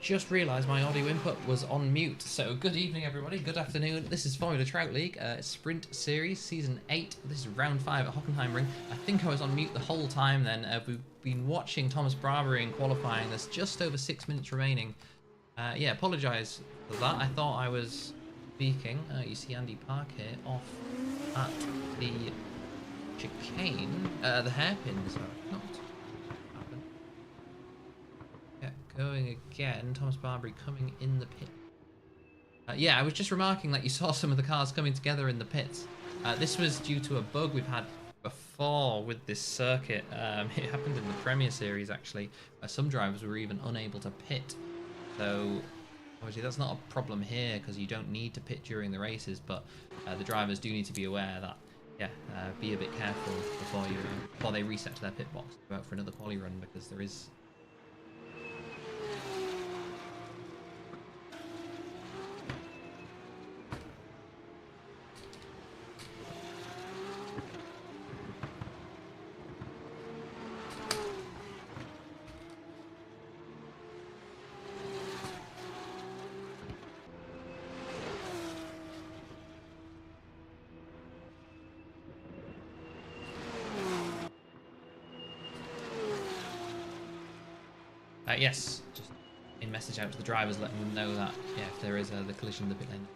just realised my audio input was on mute. So good evening, everybody. Good afternoon. This is Formula Trout League, Sprint Series, Season 8. This is Round 5 at Hockenheim Ring. I think I was on mute the whole time then. We've been watching Thomas Barbary in qualifying. There's just over 6 minutes remaining. Yeah, apologise for that. I thought I was speaking. You see Andy Park here off at the chicane, the hairpin, sorry, not happen. Yeah, going again. Thomas Barbary coming in the pit. Yeah, I was just remarking that you saw some of the cars coming together in the pits. This was due to a bug we've had before with this circuit. It happened in the Premier Series actually, where some drivers were even unable to pit. So obviously that's not a problem here because you don't need to pit during the races, but the drivers do need to be aware that, yeah, be a bit careful before they reset to their pit box, go out for another quali run, because there is. Yes, just a message out to the drivers letting them know that, yeah, if there is the collision in the pit lane,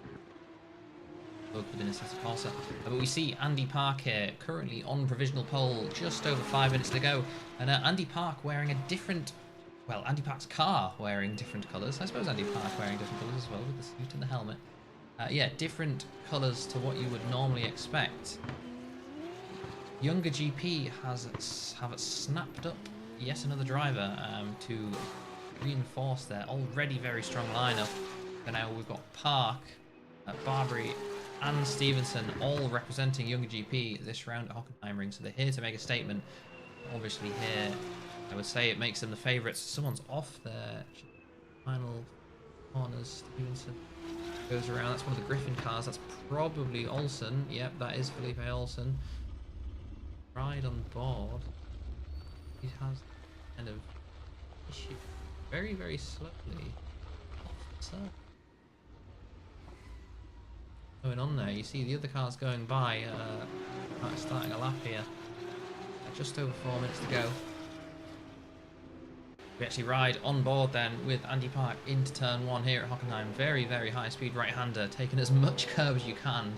bug within a set of Corsa. But we see Andy Park here, currently on provisional pole, just over 5 minutes to go. And Andy Park wearing a different, well, Andy Park's car wearing different colours. I suppose Andy Park wearing different colours as well, with the suit and the helmet. Yeah, different colours to what you would normally expect. Younger GP have snapped up yet another driver to reinforce their already very strong lineup. And now we've got Park, Barbary and Stevenson all representing Younger GP this round at Hockenheim Ring. So they're here to make a statement. Obviously here, I would say it makes them the favourites. Someone's off their final corners. Stevenson goes around. That's one of the Griffin cars. That's probably Olsen. Yep, that is Felipe Olsen. Ride on board. He has kind of issue very, very slowly off the circle. Going on there, you see the other cars going by, starting a lap here. Just over 4 minutes to go. We actually ride on board then with Andy Park into turn 1 here at Hockenheim. Very, very high speed right-hander, taking as much curve as you can.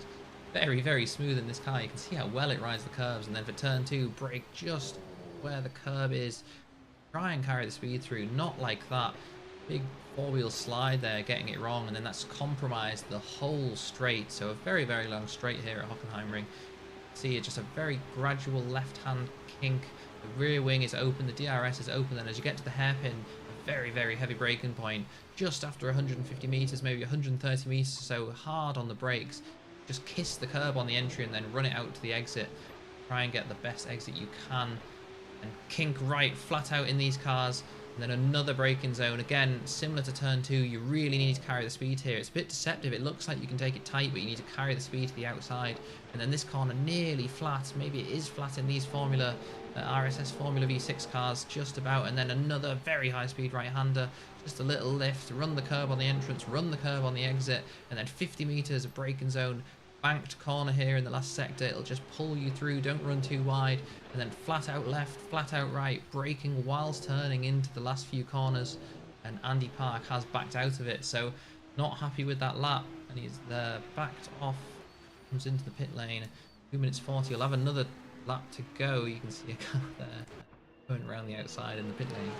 Very, very smooth in this car. You can see how well it rides the curves. And then for turn 2, brake just where the curb is. Try and carry the speed through. Not like that. Big four-wheel slide there, getting it wrong. And then that's compromised the whole straight. So a very, very long straight here at Hockenheim Ring. See it, just a very gradual left-hand kink. The rear wing is open. The DRS is open. And as you get to the hairpin, a very, very heavy braking point. Just after 150 meters, maybe 130 meters. So hard on the brakes. Just kiss the curb on the entry and then run it out to the exit. Try and get the best exit you can. And kink right, flat out in these cars. And then another braking zone. Again, similar to turn 2, you really need to carry the speed here. It's a bit deceptive. It looks like you can take it tight, but you need to carry the speed to the outside. And then this corner nearly flat. Maybe it is flat in these Formula RSS Formula V6 cars, just about. And then another very high speed right-hander. Just a little lift, run the curb on the entrance, run the curb on the exit, and then 50 meters of braking zone, banked corner here in the last sector. It'll just pull you through, don't run too wide, and then flat out left, flat out right, braking whilst turning into the last few corners, and Andy Park has backed out of it, so not happy with that lap, and he's there, backed off, comes into the pit lane, 2 minutes 40, he'll have another lap to go. You can see a car there going around the outside in the pit lane.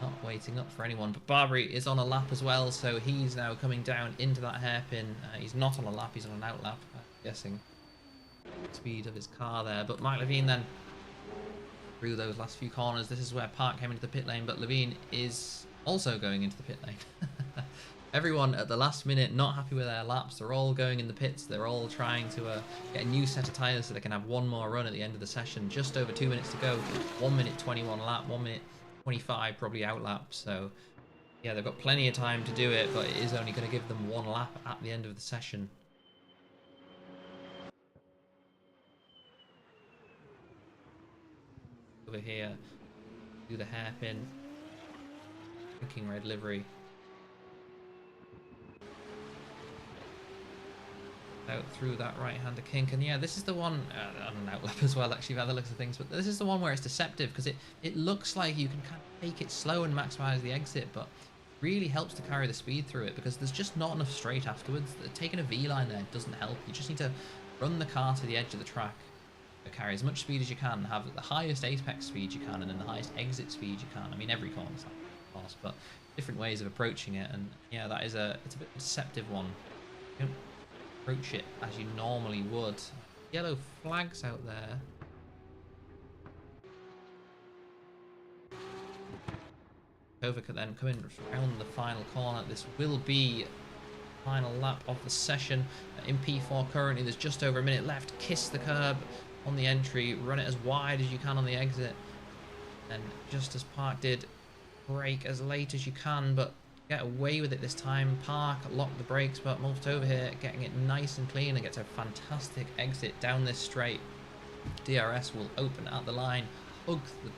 Not waiting up for anyone, but Barbary is on a lap as well, so he's now coming down into that hairpin. He's not on a lap, he's on an out lap, I'm guessing. Speed of his car there, but Mike Levine then through those last few corners. This is where Park came into the pit lane, but Levine is also going into the pit lane. Everyone at the last minute not happy with their laps. They're all going in the pits. They're all trying to get a new set of tyres so they can have one more run at the end of the session. Just over 2 minutes to go. 1 minute 21 lap, 1 minute 25 probably out lap, so yeah, they've got plenty of time to do it, but it is only going to give them one lap at the end of the session. Over here, do the hairpin, thinking red livery, out through that right-hander kink. And yeah, this is the one, on an outlap as well, actually, by the looks of things, but this is the one where it's deceptive, because it looks like you can kind of take it slow and maximize the exit, but really helps to carry the speed through it, because there's just not enough straight afterwards. Taking a V-line there doesn't help. You just need to run the car to the edge of the track, carry as much speed as you can, have the highest apex speed you can, and then the highest exit speed you can. I mean, every corner's like that, of course, but different ways of approaching it. And yeah, it's a bit of a deceptive one. You don't approach it as you normally would. Yellow flags out there. Kovac then coming around the final corner. This will be final lap of the session. In P4 currently, there's just over a minute left. Kiss the curb on the entry, run it as wide as you can on the exit, and just as Park did, brake as late as you can, but get away with it this time. Park locked the brakes, but Mulford over here getting it nice and clean and gets a fantastic exit down this straight. DRS will open at the line, hug the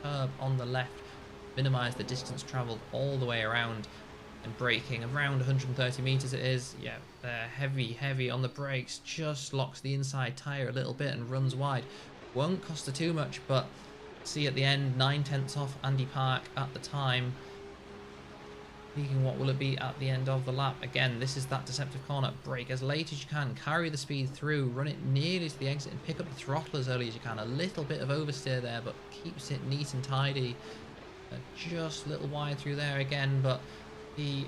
curb on the left, minimize the distance traveled all the way around, and braking around 130 meters it is. Yeah, they're heavy on the brakes, just locks the inside tire a little bit and runs wide. Won't cost her too much, but see at the end, 9/10 off Andy Park at the time. Speaking, what will it be at the end of the lap? Again, this is that deceptive corner. Brake as late as you can, carry the speed through, run it nearly to the exit, and pick up the throttle as early as you can. A little bit of oversteer there, but keeps it neat and tidy. Just a little wide through there again, but he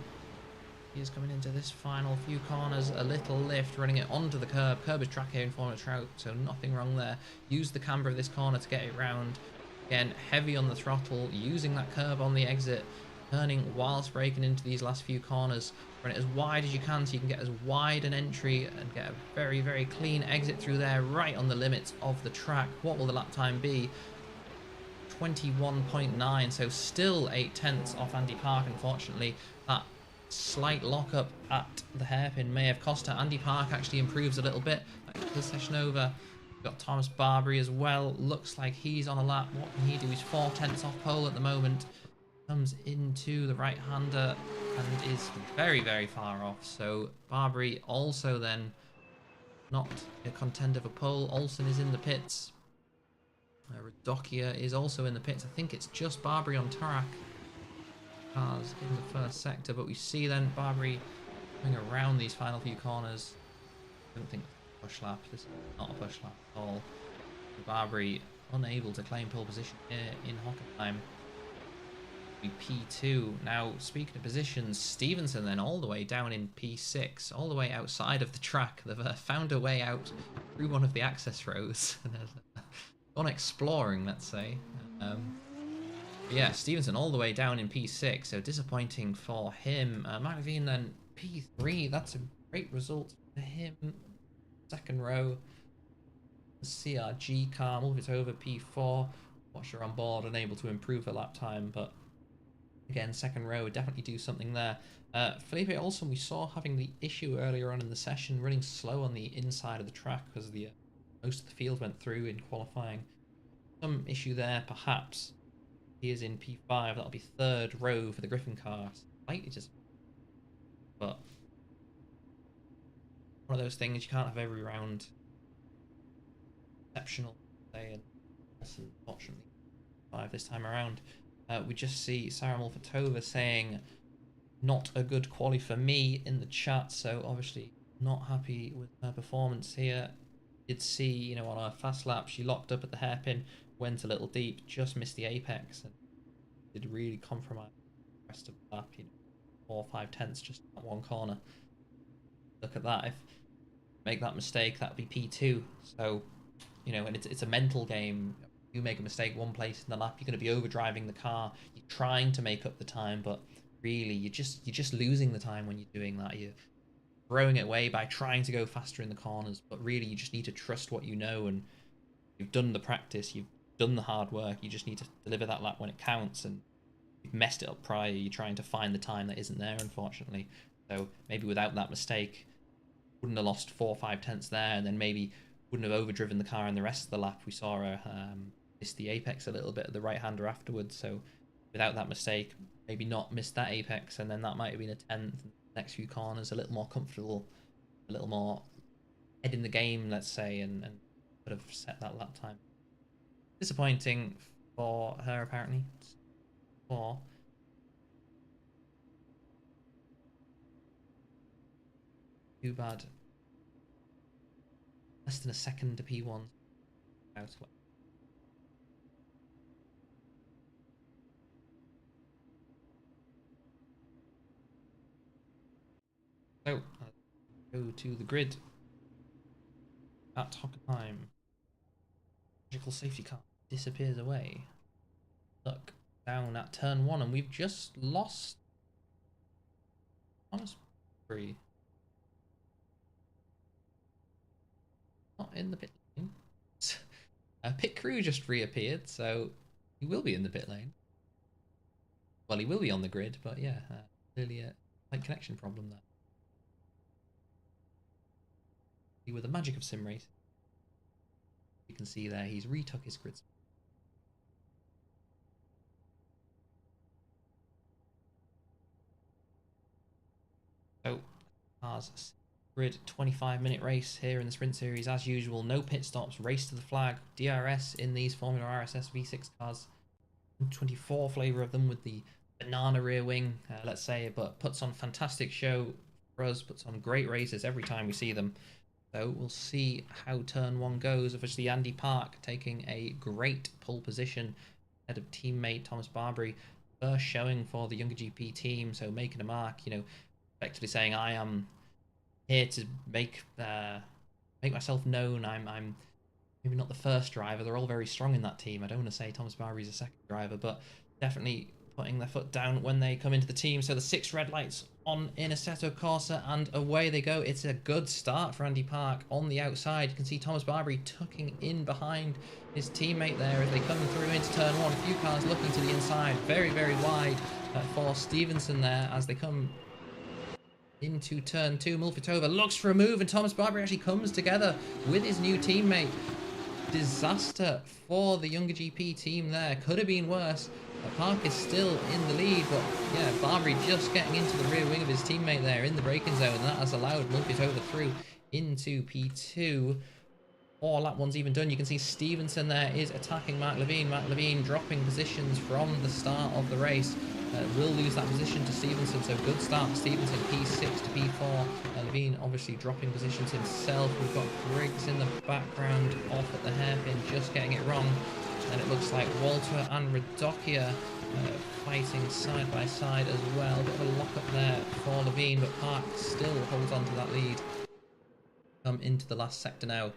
is coming into this final few corners. A little lift, running it onto the curb. Curb is track here in Formula Trout, so nothing wrong there. Use the camber of this corner to get it round. Again, heavy on the throttle, using that curb on the exit, turning whilst braking into these last few corners. Run it as wide as you can so you can get as wide an entry and get a very clean exit through there, right on the limits of the track. What will the lap time be? 21.9, so still 8/10 off Andy Park. Unfortunately, that slight lockup at the hairpin may have cost her. Andy Park actually improves a little bit. The session over. We've got Thomas Barbary as well. Looks like he's on a lap. What can he do? He's 4/10 off pole at the moment. Comes into the right-hander and is very far off. So Barbary also then not a contender for pole. Olsen is in the pits. Radokia is also in the pits. I think it's just Barbary on Tarak cars in the first sector, but we see then Barbary going around these final few corners. I don't think it's a push lap. This is not a push lap at all. Barbary unable to claim pole position here in Hockenheim. P2. Now, speaking of positions, Stevenson then all the way down in P6, all the way outside of the track. They've found a way out through one of the access roads. Gone exploring, let's say. Yeah, Stevenson all the way down in P6, so disappointing for him. McLeveen then P3, that's a great result for him. Second row. The CRG car, move it over P4. Washer on board, unable to improve her lap time, but again, second row, definitely do something there. Felipe Olsen, we saw having the issue earlier on in the session, running slow on the inside of the track because the most of the field went through in qualifying. Some issue there, perhaps. He is in P5. That'll be third row for the Griffin car. Slightly just, but one of those things you can't have every round. Exceptional, say, and unfortunately, 5 this time around. We just see Sarah Mulfatova saying, "Not a good quali for me" in the chat. So obviously not happy with her performance here. Did see, you know, on her fast lap, she locked up at the hairpin, went a little deep, just missed the apex, and did really compromise the rest of the lap. You know, 4 or 5/10 just in that one corner. Look at that. If you make that mistake, that'd be P2. So, you know, and it's a mental game. You make a mistake one place in the lap, you're going to be overdriving the car. You're trying to make up the time, but really you're just losing the time when you're doing that. You're throwing it away by trying to go faster in the corners, but really you just need to trust what you know, and you've done the practice, you've done the hard work. You just need to deliver that lap when it counts, and you've messed it up prior. You're trying to find the time that isn't there, unfortunately. So maybe without that mistake, wouldn't have lost 4 or 5/10 there, and then maybe wouldn't have overdriven the car in the rest of the lap. We saw her miss the apex a little bit at the right-hander afterwards, so without that mistake, maybe not missed that apex, and then that might have been a 10th. Next few corners, a little more comfortable, a little more head in the game, let's say, and could have set that lap time. Disappointing for her, apparently. For too bad. Less than a second to P1. So, go to the grid at Hockenheim. Magical safety car disappears away. Look down at turn 1, and we've just lost Thomas Bree. Not in the pit lane. Pit crew just reappeared, so he will be in the pit lane. Well, he will be on the grid, but yeah, clearly a slight connection problem there. With the magic of sim racing, you can see there he's retook his grid. So, cars grid 25-minute race here in the sprint series as usual. No pit stops, race to the flag. DRS in these Formula RSS V6 cars. 24 flavour of them with the banana rear wing, let's say, but puts on fantastic show for us. Puts on great races every time we see them. So we'll see how turn 1 goes. Obviously, Andy Park taking a great pole position ahead of teammate Thomas Barbary. First showing for the Younger GP team, so making a mark, you know, effectively saying, I am here to make myself known. I'm maybe not the first driver. They're all very strong in that team. I don't want to say Thomas Barbary's a second driver, but definitely putting their foot down when they come into the team. So the 6 red lights on in Assetto Corsa, and away they go. It's a good start for Andy Park on the outside. You can see Thomas Barbary tucking in behind his teammate there as they come through into turn 1. A few cars looking to the inside, very, very wide for Stevenson there as they come into turn 2. Mulfitova looks for a move, and Thomas Barbary actually comes together with his new teammate. Disaster for the Younger GP team there. Could have been worse. Park is still in the lead, but yeah, Barbary just getting into the rear wing of his teammate there in the braking zone, and that has allowed Mulfitova through into P2. 4 lap one's even done. You can see Stevenson there is attacking Mark Levine. Mark Levine dropping positions from the start of the race. Will lose that position to Stevenson, so good start for Stevenson, P6 to P4. Levine obviously dropping positions himself. We've got Briggs in the background off at the hairpin, just getting it wrong. And it looks like Walter and Radokia fighting side by side as well. Bit of a lock up there for Levine, but Park still holds on to that lead. Come into the last sector now.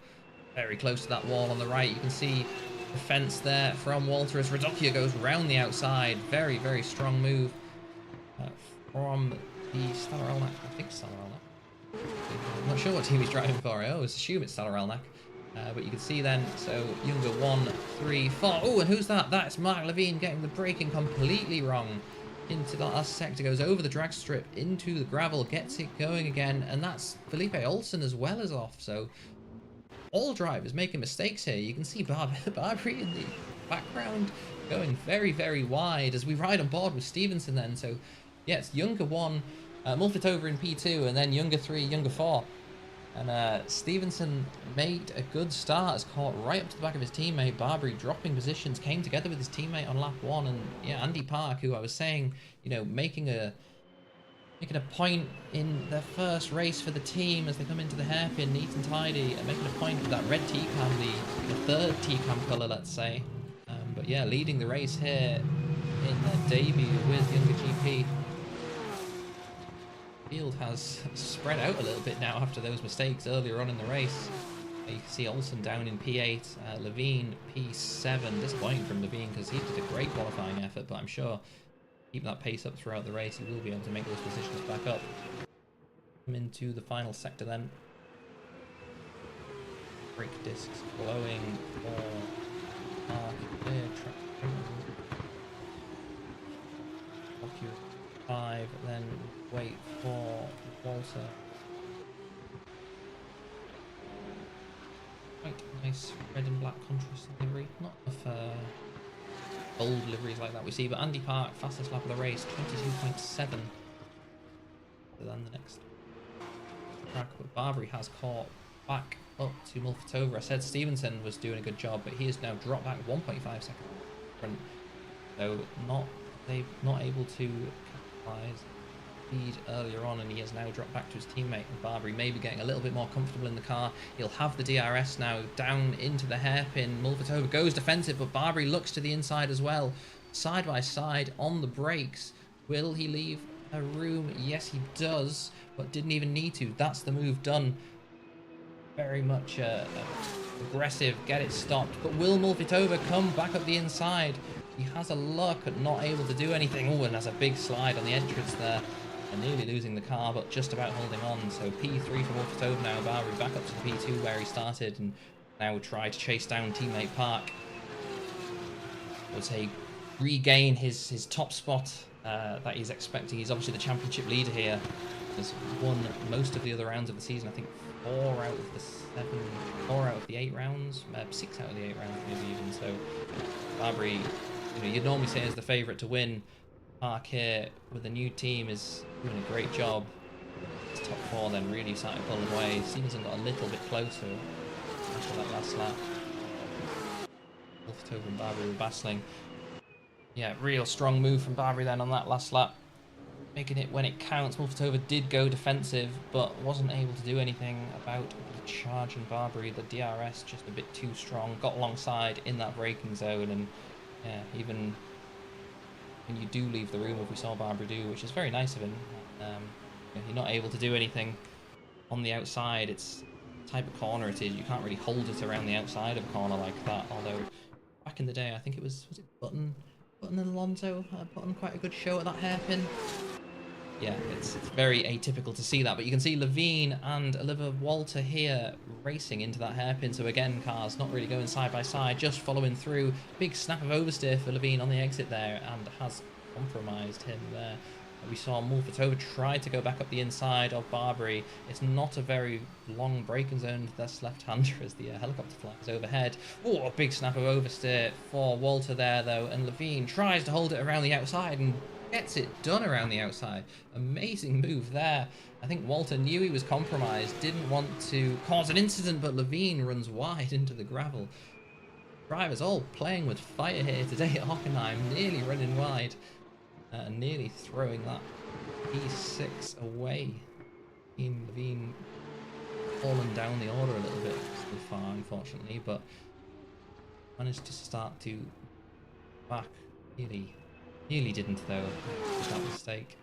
Very close to that wall on the right. You can see the fence there from Walter as Radokia goes round the outside. Very, very strong move from the Stalarelnak. I think Stalarelnak. I'm not sure what team he's driving for. I always assume it's Stalarelnak. But you can see then, so Younger 1, 3, 4. Oh, and who's that? That's Mark Levine getting the braking completely wrong. Into the last sector, goes over the drag strip, into the gravel, gets it going again. And that's Felipe Olsen as well as off. So all drivers making mistakes here. You can see Barbary in the background going very, very wide as we ride on board with Stevenson then. So, yeah, it's Younger 1, Mulfitova in P2, and then Younger 3, Younger 4. And Stevenson made a good start, has caught right up to the back of his teammate. Barbary dropping positions, came together with his teammate on lap 1. And, yeah, Andy Park, who I was saying, you know, making a point in their first race for the team as they come into the hairpin, neat and tidy, and making a point with that red T-cam, the third T-cam colour, let's say. But yeah, leading the race here in their debut with Younger GP. Field has spread out a little bit now after those mistakes earlier on in the race. You can see Olsen down in P8, Levine P7. Disappointing from Levine because he did a great qualifying effort, but I'm sure keep that pace up throughout the race, he will be able to make those positions back up. Come into the final sector then. Brake discs blowing for Park. Clear track. 5, then wait for Walter. Quite nice red and black contrast livery. Not enough bold liveries like that we see, but Andy Park, fastest lap of the race, 22.7. Than the next track, but Barbary has caught back up to Mulfitova. I said Stevenson was doing a good job, but he has now dropped back 1.5 seconds front. So not able to capitalize speed earlier on, and he has now dropped back to his teammate. And Barbary maybe getting a little bit more comfortable in the car. He'll have the DRS now down into the hairpin. Mulfitova goes defensive, but Barbary looks to the inside as well. Side by side on the brakes. Will he leave a room? Yes, he does, but didn't even need to. That's the move done. Very much aggressive, get it stopped. But will Mulfitova come back up the inside? He has a luck at not able to do anything. Oh, and has a big slide on the entrance there. And nearly losing the car, but just about holding on. So P3 for Mulfitova now. Barbary back up to the P2 where he started, and now try to chase down teammate Park. Would say regain his top spot that he's expecting. He's obviously the championship leader here. Has won most of the other rounds of the season. I think 4 out of the 8 rounds, 6 out of the 8 rounds maybe even. So Barbary, you know, you'd normally say is the favourite to win. Park here with the new team is doing a great job. His top 4 then really started pulling away. Stevenson got a little bit closer after that last lap. Mulfitova and Barbary were battling. Yeah, real strong move from Barbary then on that last lap. Making it when it counts. Mulfitova did go defensive, but wasn't able to do anything about the charge in Barbary. The DRS just a bit too strong. Got alongside in that braking zone, and yeah, even when you do leave the room, as we saw Barbary do, which is very nice of him, you're not able to do anything on the outside. It's the type of corner it is. You can't really hold it around the outside of a corner like that. Although back in the day, I think it was it Button and Alonso put on quite a good show at that hairpin. Yeah, it's very atypical to see that, but you can see Levine and Oliver Walter here racing into that hairpin. So again, cars not really going side by side, just following through. Big snap of oversteer for Levine on the exit there, and has compromised him there. We saw Mulfitova try to go back up the inside of Barbary. It's not a very long braking zone to this left-hander as the helicopter flies overhead. Oh, a big snap of oversteer for Walter there, though, and Levine tries to hold it around the outside and gets it done around the outside. Amazing move there. I think Walter knew he was compromised, didn't want to cause an incident, but Levine runs wide into the gravel. Drivers all playing with fire here today at Hockenheim, nearly running wide. Nearly throwing that P6 away. Levine fallen down the order a little bit so far, unfortunately, but managed to start to back. Nearly didn't, though. That mistake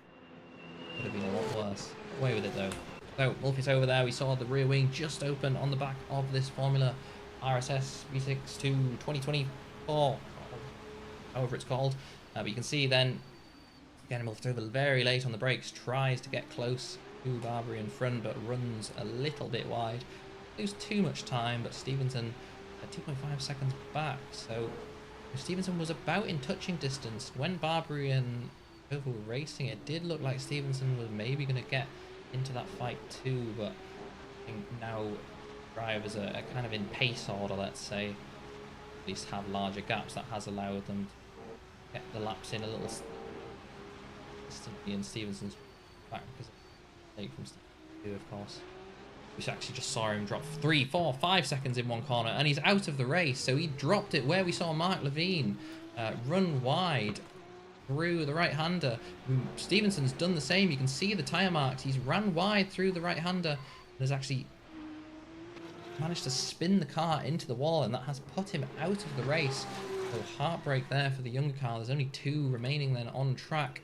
could have been a lot worse. Away with it, though. So, Mulfitova there. We saw the rear wing just open on the back of this Formula RSS V6 to 2024, however it's called. But you can see then, again, Mulfitova very late on the brakes, tries to get close to Barbary in front, but runs a little bit wide. Lose too much time, but Stevenson at 2.5 seconds back. So Stevenson was about in touching distance when Barbary and Mulfitova were racing. It did look like Stevenson was maybe going to get into that fight too, but I think now drivers are kind of in pace order, let's say. At least have larger gaps. That has allowed them to get the laps in a little distantly, and Stevenson's back because late from Stevenson, of course. We actually just saw him drop 3, 4, 5 seconds in one corner, and he's out of the race. So he dropped it where we saw Mark Levine run wide through the right-hander. Stevenson's done the same. You can see the tyre marks. He's ran wide through the right-hander and has actually managed to spin the car into the wall, and that has put him out of the race. So heartbreak there for the younger car. There's only 2 remaining then on track.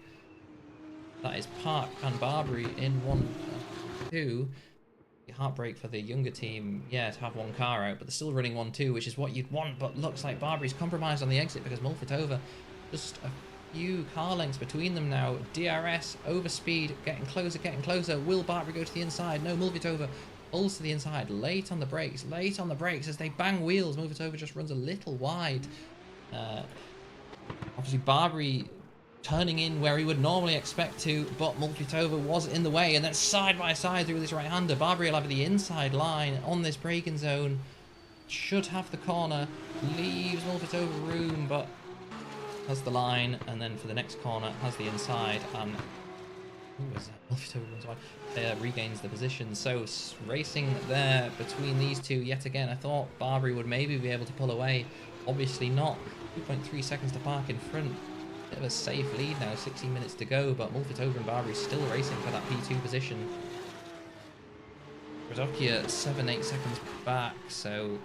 That is Park and Barbary in 1, 2. Heartbreak for the younger team, yeah, to have 1 car out, but they're still running 1, 2, which is what you'd want. But looks like Barbary's compromised on the exit because Mulfitova, just a few car lengths between them now. DRS, overspeed, getting closer, getting closer. Will Barbary go to the inside? No, Mulfitova pulls to the inside, late on the brakes as they bang wheels. Mulfitova just runs a little wide. Obviously Barbary turning in where he would normally expect to, but Mulfitova was in the way, and then side by side through this right-hander. Barbary will have the inside line on this braking zone, should have the corner, leaves Mulfitova room, but has the line, and then for the next corner has the inside, and Ooh, as Mulfito runs wide, regains the position. So racing there between these two yet again. I thought Barbary would maybe be able to pull away. Obviously not. 2.3 seconds to park in front. Bit of a safe lead now, 16 minutes to go, but Mulfito and Barbary still racing for that P2 position. Radokia 7-8 seconds back, so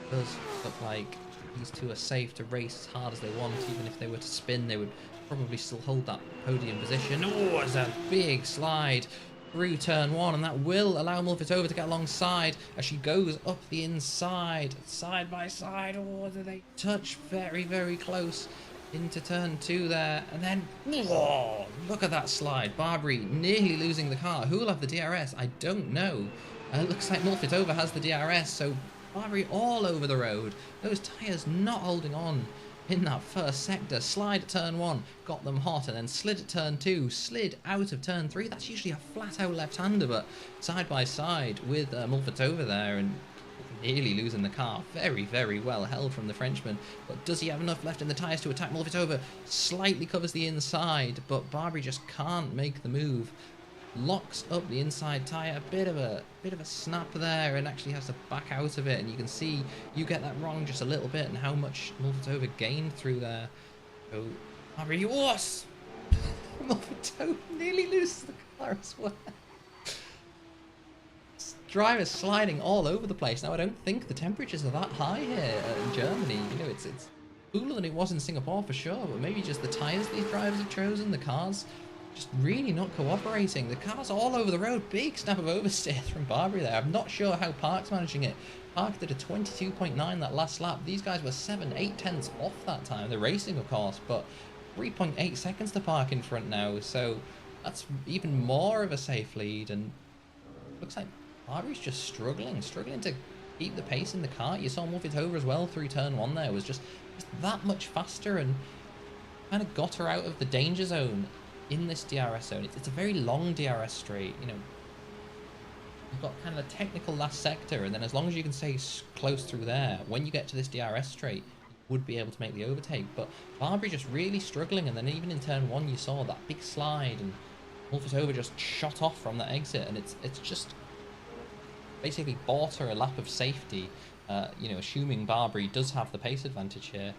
it does look like these two are safe to race as hard as they want. Even if they were to spin, they would probably still hold that podium position. Oh, it's a big slide through turn one, and that will allow Mulfitova to get alongside as she goes up the inside, side by side. Oh, do they touch very, very close into turn two there, and then oh, look at that slide. Barbary nearly losing the car. Who will have the DRS? I don't know. It looks like Mulfitova has the DRS, so Barbary all over the road. Those tyres not holding on in that first sector. Slide at turn one, got them hot, and then slid at turn two, slid out of turn three. That's usually a flat out left-hander, but side by side with Mulfitova there, and nearly losing the car. Very, very well held from the Frenchman, but does he have enough left in the tyres to attack Mulfitova? Slightly covers the inside, but Barbary just can't make the move. Locks up the inside tyre, a bit of a snap there, and actually has to back out of it, and you can see you get that wrong just a little bit and how much Mulfitova gained through there. So Barbary was Mulfitova nearly loses the car as well. Drivers sliding all over the place. Now I don't think the temperatures are that high here in Germany. You know, it's cooler than it was in Singapore for sure, but maybe just the tyres these drivers have chosen, the cars just really not cooperating. The car's all over the road. Big snap of oversteer from Barbary there. I'm not sure how Park's managing it. Park did a 22.9 that last lap. These guys were 7-8 tenths off that time. They're racing, of course, but 3.8 seconds to Park in front now. So that's even more of a safe lead. And looks like Barbary's just struggling to keep the pace in the car. You saw Mulfitova as well through turn one there. Was just that much faster and kind of got her out of the danger zone in this DRS zone. It's a very long DRS straight, you know. You've got kind of a technical last sector, and then as long as you can stay close through there, when you get to this DRS straight, you would be able to make the overtake. But Barbary just really struggling, and then even in turn one, you saw that big slide, and Mulfitova just shot off from that exit, and it's just basically bought her a lap of safety. You know, assuming Barbary does have the pace advantage here.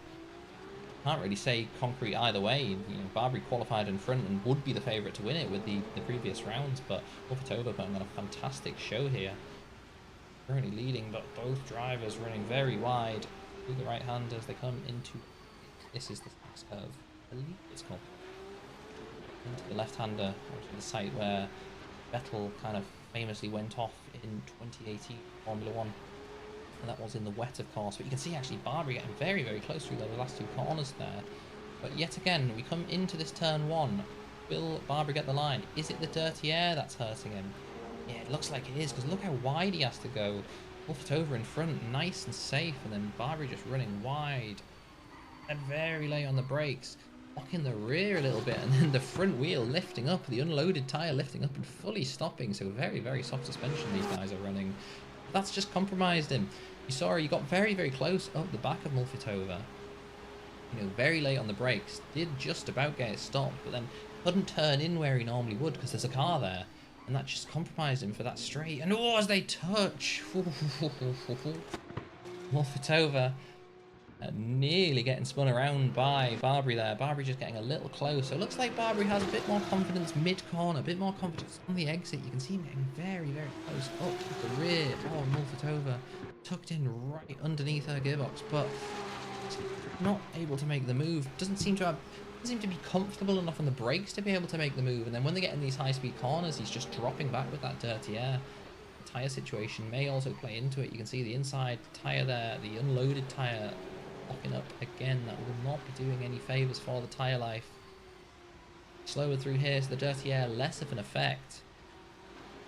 Can't really say concrete either way. You know, Barbary qualified in front and would be the favourite to win it with the previous rounds, but Mulfitova putting on a fantastic show here. Currently leading, but both drivers running very wide through the right-hander as they come into, this is the next curve, I believe it's called, into the left-hander, onto the site where Vettel kind of famously went off in 2018 Formula 1. And that was in the wet, of course, but you can see actually Barbary getting very, very close through those last two corners there. But yet again, we come into this turn one. Will Barbary get the line? Is it the dirty air that's hurting him? Yeah, it looks like it is, because look how wide he has to go. Mulfitova in front, nice and safe, and then Barbary just running wide. And very late on the brakes. Locking the rear a little bit, and then the front wheel lifting up, the unloaded tyre lifting up and fully stopping. So very, very soft suspension these guys are running. That's just compromised him. You saw he got very, very close up the back of Mulfitova. You know, very late on the brakes. Did just about get it stopped, but then couldn't turn in where he normally would because there's a car there. And that just compromised him for that straight. And oh, as they touch. Mulfitova nearly getting spun around by Barbary there. Barbary just getting a little close. So it looks like Barbary has a bit more confidence mid-corner, a bit more confidence on the exit. You can see him getting very, very close up to the rear. Oh, Mulfitova tucked in right underneath her gearbox, but not able to make the move. Doesn't seem to be comfortable enough on the brakes to be able to make the move. And then when they get in these high-speed corners, he's just dropping back with that dirty air. The tyre situation may also play into it. You can see the inside tyre there, the unloaded tyre locking up again. That will not be doing any favours for the tyre life. Slower through here, so the dirty air less of an effect.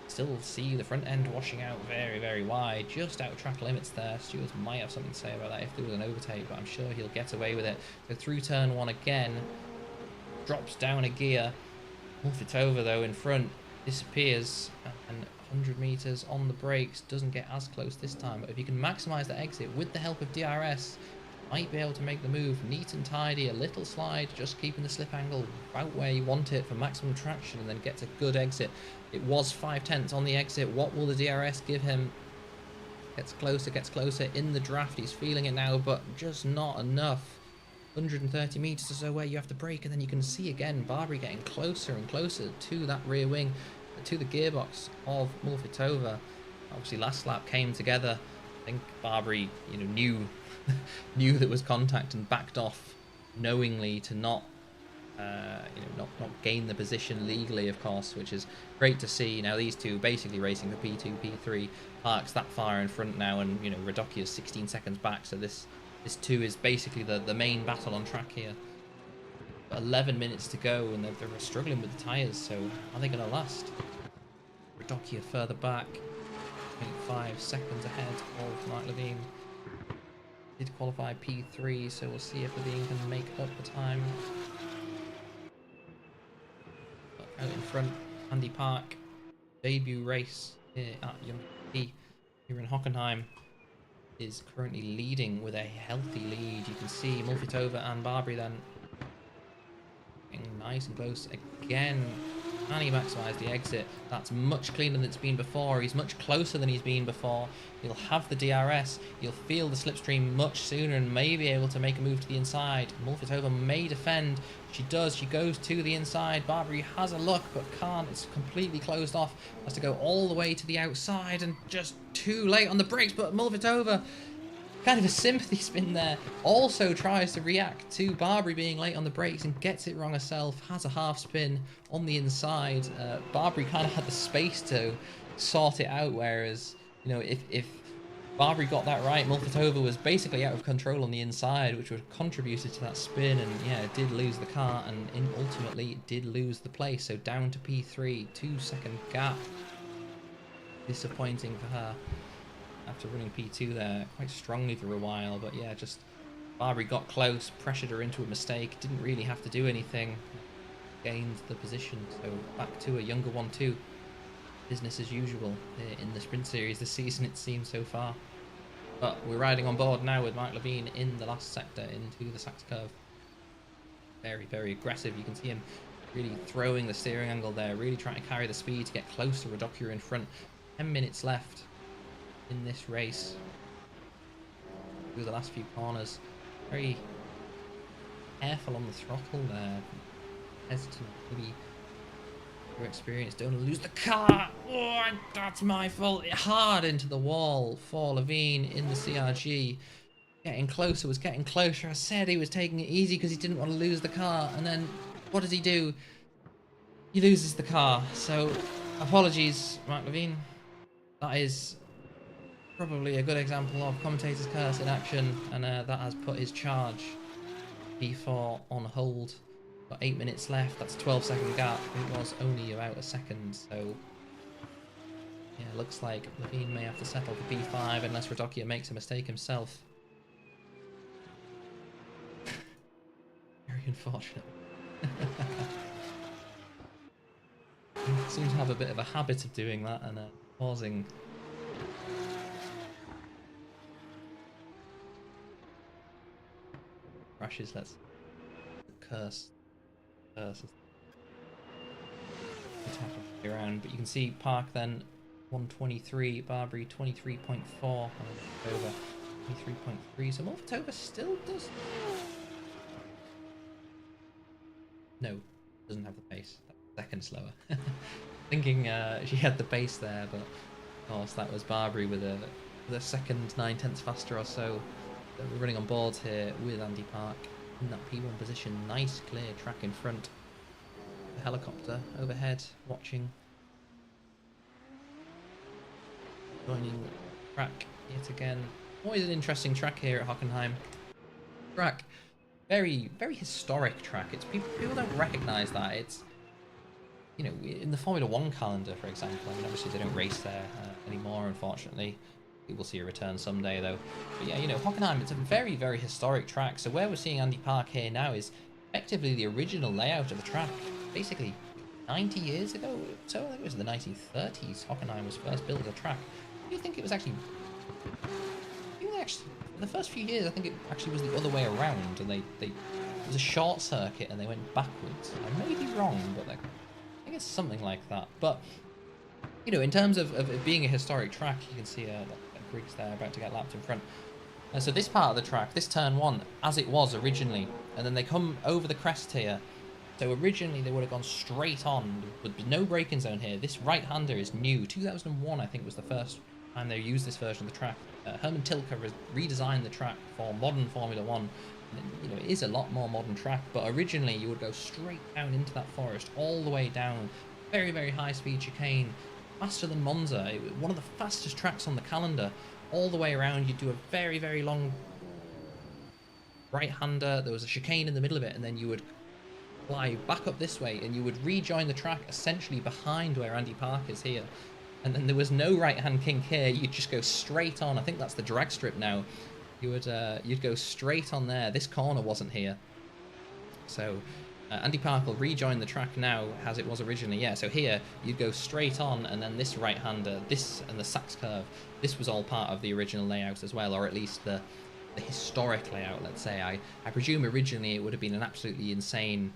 Still see the front end washing out very, very wide, just out of track limits there. Stewards might have something to say about that if there was an overtake, but I'm sure he'll get away with it. So through turn one again, drops down a gear. Mulfitova though in front disappears, and 100 meters on the brakes, doesn't get as close this time. But if you can maximize the exit with the help of DRS, might be able to make the move neat and tidy, a little slide, just keeping the slip angle about where you want it for maximum traction, and then gets a good exit. It was 5/10 on the exit. What will the DRS give him? Gets closer in the draft. He's feeling it now, but just not enough. 130 meters or so where you have to brake, and then you can see again Barbary getting closer and closer to that rear wing, to the gearbox of Mulfitova. Obviously last lap came together. I think Barbary, knew knew there was contact and backed off knowingly to not not gain the position legally, of course, which is great to see. Now these two basically racing for P2, P3. Park's that far in front now, and Radokia is 16 seconds back, so this two is basically the main battle on track here. But 11 minutes to go, and they're struggling with the tyres, so are they going to last? Radokia further back, 0.5 seconds ahead of Mark Levine. Did qualify P3, so we'll see if Levine can make up the time. But out in front, Andy Park, debut race here at Young P here in Hockenheim, is currently leading with a healthy lead. You can see Mulfitova and Barbary then getting nice and close again. And he maximised the exit. That's much cleaner than it's been before. He's much closer than he's been before. He'll have the DRS. He'll feel the slipstream much sooner and may be able to make a move to the inside. Mulfitova may defend. She does. She goes to the inside. Barbary has a look but can't. It's completely closed off. Has to go all the way to the outside and just too late on the brakes. But Mulfitova, kind of a sympathy spin there, also tries to react to Barbary being late on the brakes and gets it wrong herself, has a half spin on the inside. Barbary kind of had the space to sort it out, whereas, if Barbary got that right, Mulfitova was basically out of control on the inside, which would have contributed to that spin, and yeah, it did lose the car, and ultimately it did lose the place, so down to P3, 2-second gap. Disappointing for her. After running P2 there quite strongly for a while, but yeah, just Barbary got close, pressured her into a mistake, didn't really have to do anything, gained the position, so back to a younger 1-2. Business as usual in the sprint series this season, it seems so far. But we're riding on board now with Mark Levine in the last sector into the Sachs curve. Very, very aggressive. You can see him really throwing the steering angle there, really trying to carry the speed to get close to Radokia in front. 10 minutes left in this race through the last few corners. Very careful on the throttle there, hesitant, maybe your experience, don't want to lose the car. Oh, that's my fault. Hard into the wall for Levine in the CRG. Getting closer, was getting closer. I said he was taking it easy because he didn't want to lose the car, and then what does he do? He loses the car. So apologies, Mark Levine. That is probably a good example of commentator's curse in action, and that has put his charge P4 on hold. Got 8 minutes left. That's a 12-second gap. It was only about a second, so yeah, looks like Levine may have to settle for P5 unless Radokia makes a mistake himself. Very unfortunate. He seems to have a bit of a habit of doing that and pausing. Crashes, let's curse. Around, but you can see Park then 123, Barbary 23.4, over 23.3. So Mulfitova still does. No, doesn't have the pace. Second slower. Thinking she had the pace there, but of course that was Barbary with a second 9/10 faster or so. So we're running on board here with Andy Park in that P1 position. Nice clear track in front. The helicopter overhead watching. Joining the track yet again. Always an interesting track here at Hockenheim. Track, very, very historic track. It's people don't recognise that. It's, you know, in the Formula 1 calendar, for example. I mean, obviously they don't race there anymore, unfortunately. We will see a return someday, though. But yeah, you know, Hockenheim, it's a very, very historic track. So where we're seeing Andy Park here now is effectively the original layout of the track. Basically, 90 years ago, so I think it was in the 1930s, Hockenheim was first built as a track. Do you think it was actually... Do you think they actually In the first few years, I think it actually was the other way around, and it was a short circuit and they went backwards. I may be wrong, but I think it's something like that. But you know, in terms of it being a historic track, you can see Griggs there about to get lapped in front. And so this part of the track, this turn one, as it was originally, and then they come over the crest here. So originally they would have gone straight on, with no braking zone here. This right-hander is new. 2001, I think, was the first time they used this version of the track. Herman Tilke redesigned the track for modern Formula One. And, you know, it is a lot more modern track, but originally you would go straight down into that forest, all the way down. Very, very high-speed chicane, faster than Monza. One of the fastest tracks on the calendar. All the way around, you'd do a very, very long right-hander. There was a chicane in the middle of it, and then you would fly back up this way, and you would rejoin the track essentially behind where Andy Park is here. And then there was no right-hand kink here. You'd just go straight on. I think that's the drag strip now. You'd go straight on there. This corner wasn't here. So Andy Park will rejoin the track now as it was originally. Yeah, so here you'd go straight on, and then this right-hander, this and the Sachs curve, this was all part of the original layout as well, or at least the historic layout, let's say. I presume originally it would have been an absolutely insane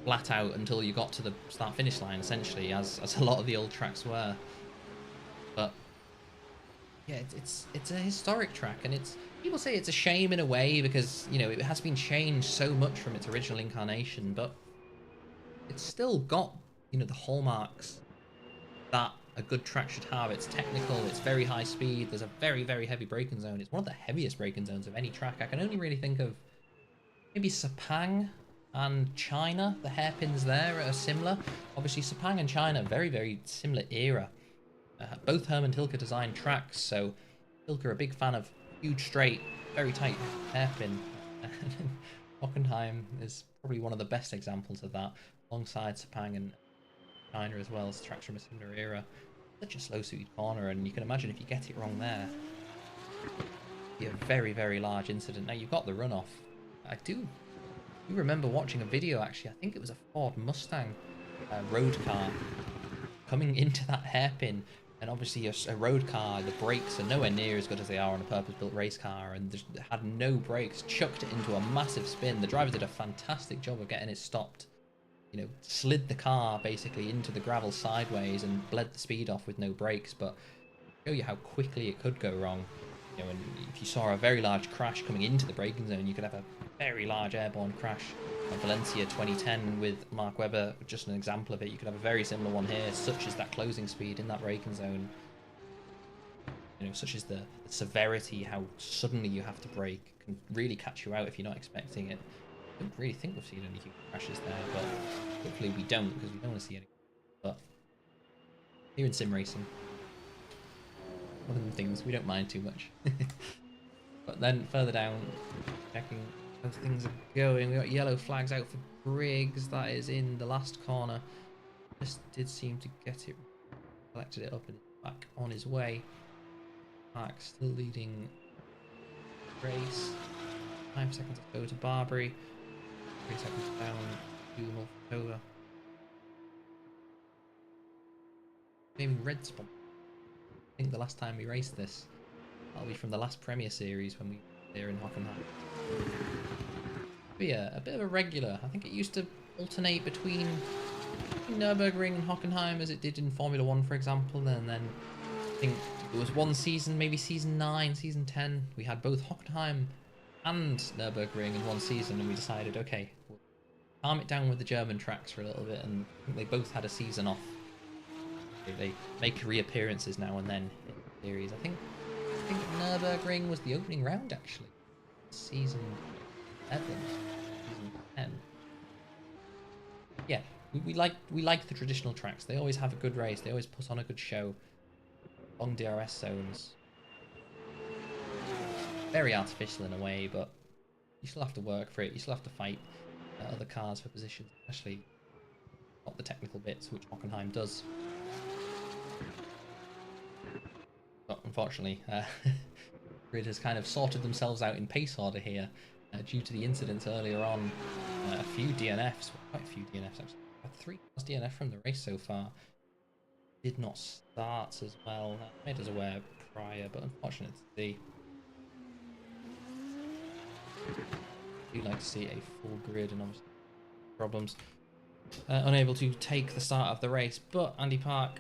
flat out until you got to the start finish line, essentially, as a lot of the old tracks were. But yeah, it's a historic track, and people say it's a shame in a way because, you know, it has been changed so much from its original incarnation, but it's still got, you know, the hallmarks that a good track should have. It's technical, it's very high speed, there's a very, very heavy braking zone. It's one of the heaviest braking zones of any track. I can only really think of maybe Sepang and China. The hairpins there are similar. Obviously, Sepang and China, very, very similar era. Both Herman Tilke designed tracks, so Tilke a big fan of huge straight, very tight hairpin. Hockenheim is probably one of the best examples of that, alongside Sepang and China as well, as tracks from a similar era. Such a slow-suited corner, and you can imagine if you get it wrong there, it'd be a very, very large incident. Now, you've got the runoff. I do remember watching a video, actually. I think it was a Ford Mustang road car coming into that hairpin, and obviously a road car, the brakes are nowhere near as good as they are on a purpose-built race car, and had no brakes, chucked it into a massive spin. The driver did a fantastic job of getting it stopped. You know, slid the car basically into the gravel sideways and bled the speed off with no brakes, but show you how quickly it could go wrong. You know, and if you saw a very large crash coming into the braking zone, you could have a very large airborne crash. Valencia 2010 with Mark Webber, just an example of it. You could have a very similar one here, such as that closing speed in that braking zone. You know, such as the severity, how suddenly you have to brake, can really catch you out if you're not expecting it. I don't really think we've seen any huge crashes there, but hopefully we don't, because we don't want to see any. But here in sim racing, one of the things we don't mind too much. But then further down, checking how things are going, we got yellow flags out for Briggs. That is in the last corner. Just did seem to get it, collected it up and back on his way. Mark still leading the race. 5 seconds to go to Barbary. 3 seconds down to Moldova. Maybe red spot. I think the last time we raced this, that'll be from the last Premier Series when we were there in Hockenheim. Be a bit of a regular. I think it used to alternate between Nürburgring and Hockenheim as it did in Formula 1, for example, and then I think there was one season, maybe season 9, season 10, we had both Hockenheim and Nürburgring in one season, and we decided, okay, we'll calm it down with the German tracks for a little bit, and I think they both had a season off. They make reappearances now and then in the series. I think Nürburgring was the opening round, actually. Season 11, season 10. Yeah, we like the traditional tracks. They always have a good race. They always put on a good show. Long DRS zones. Very artificial in a way, but you still have to work for it. You still have to fight other cars for positions, especially not the technical bits, which Hockenheim does. But unfortunately, Grid has kind of sorted themselves out in pace order here due to the incidents earlier on. A few DNFs, quite a few DNFs actually. 3 DNF from the race so far. Did not start as well. Made us aware prior, but unfortunate to see. I do like to see a full grid, and obviously problems. Unable to take the start of the race, but Andy Park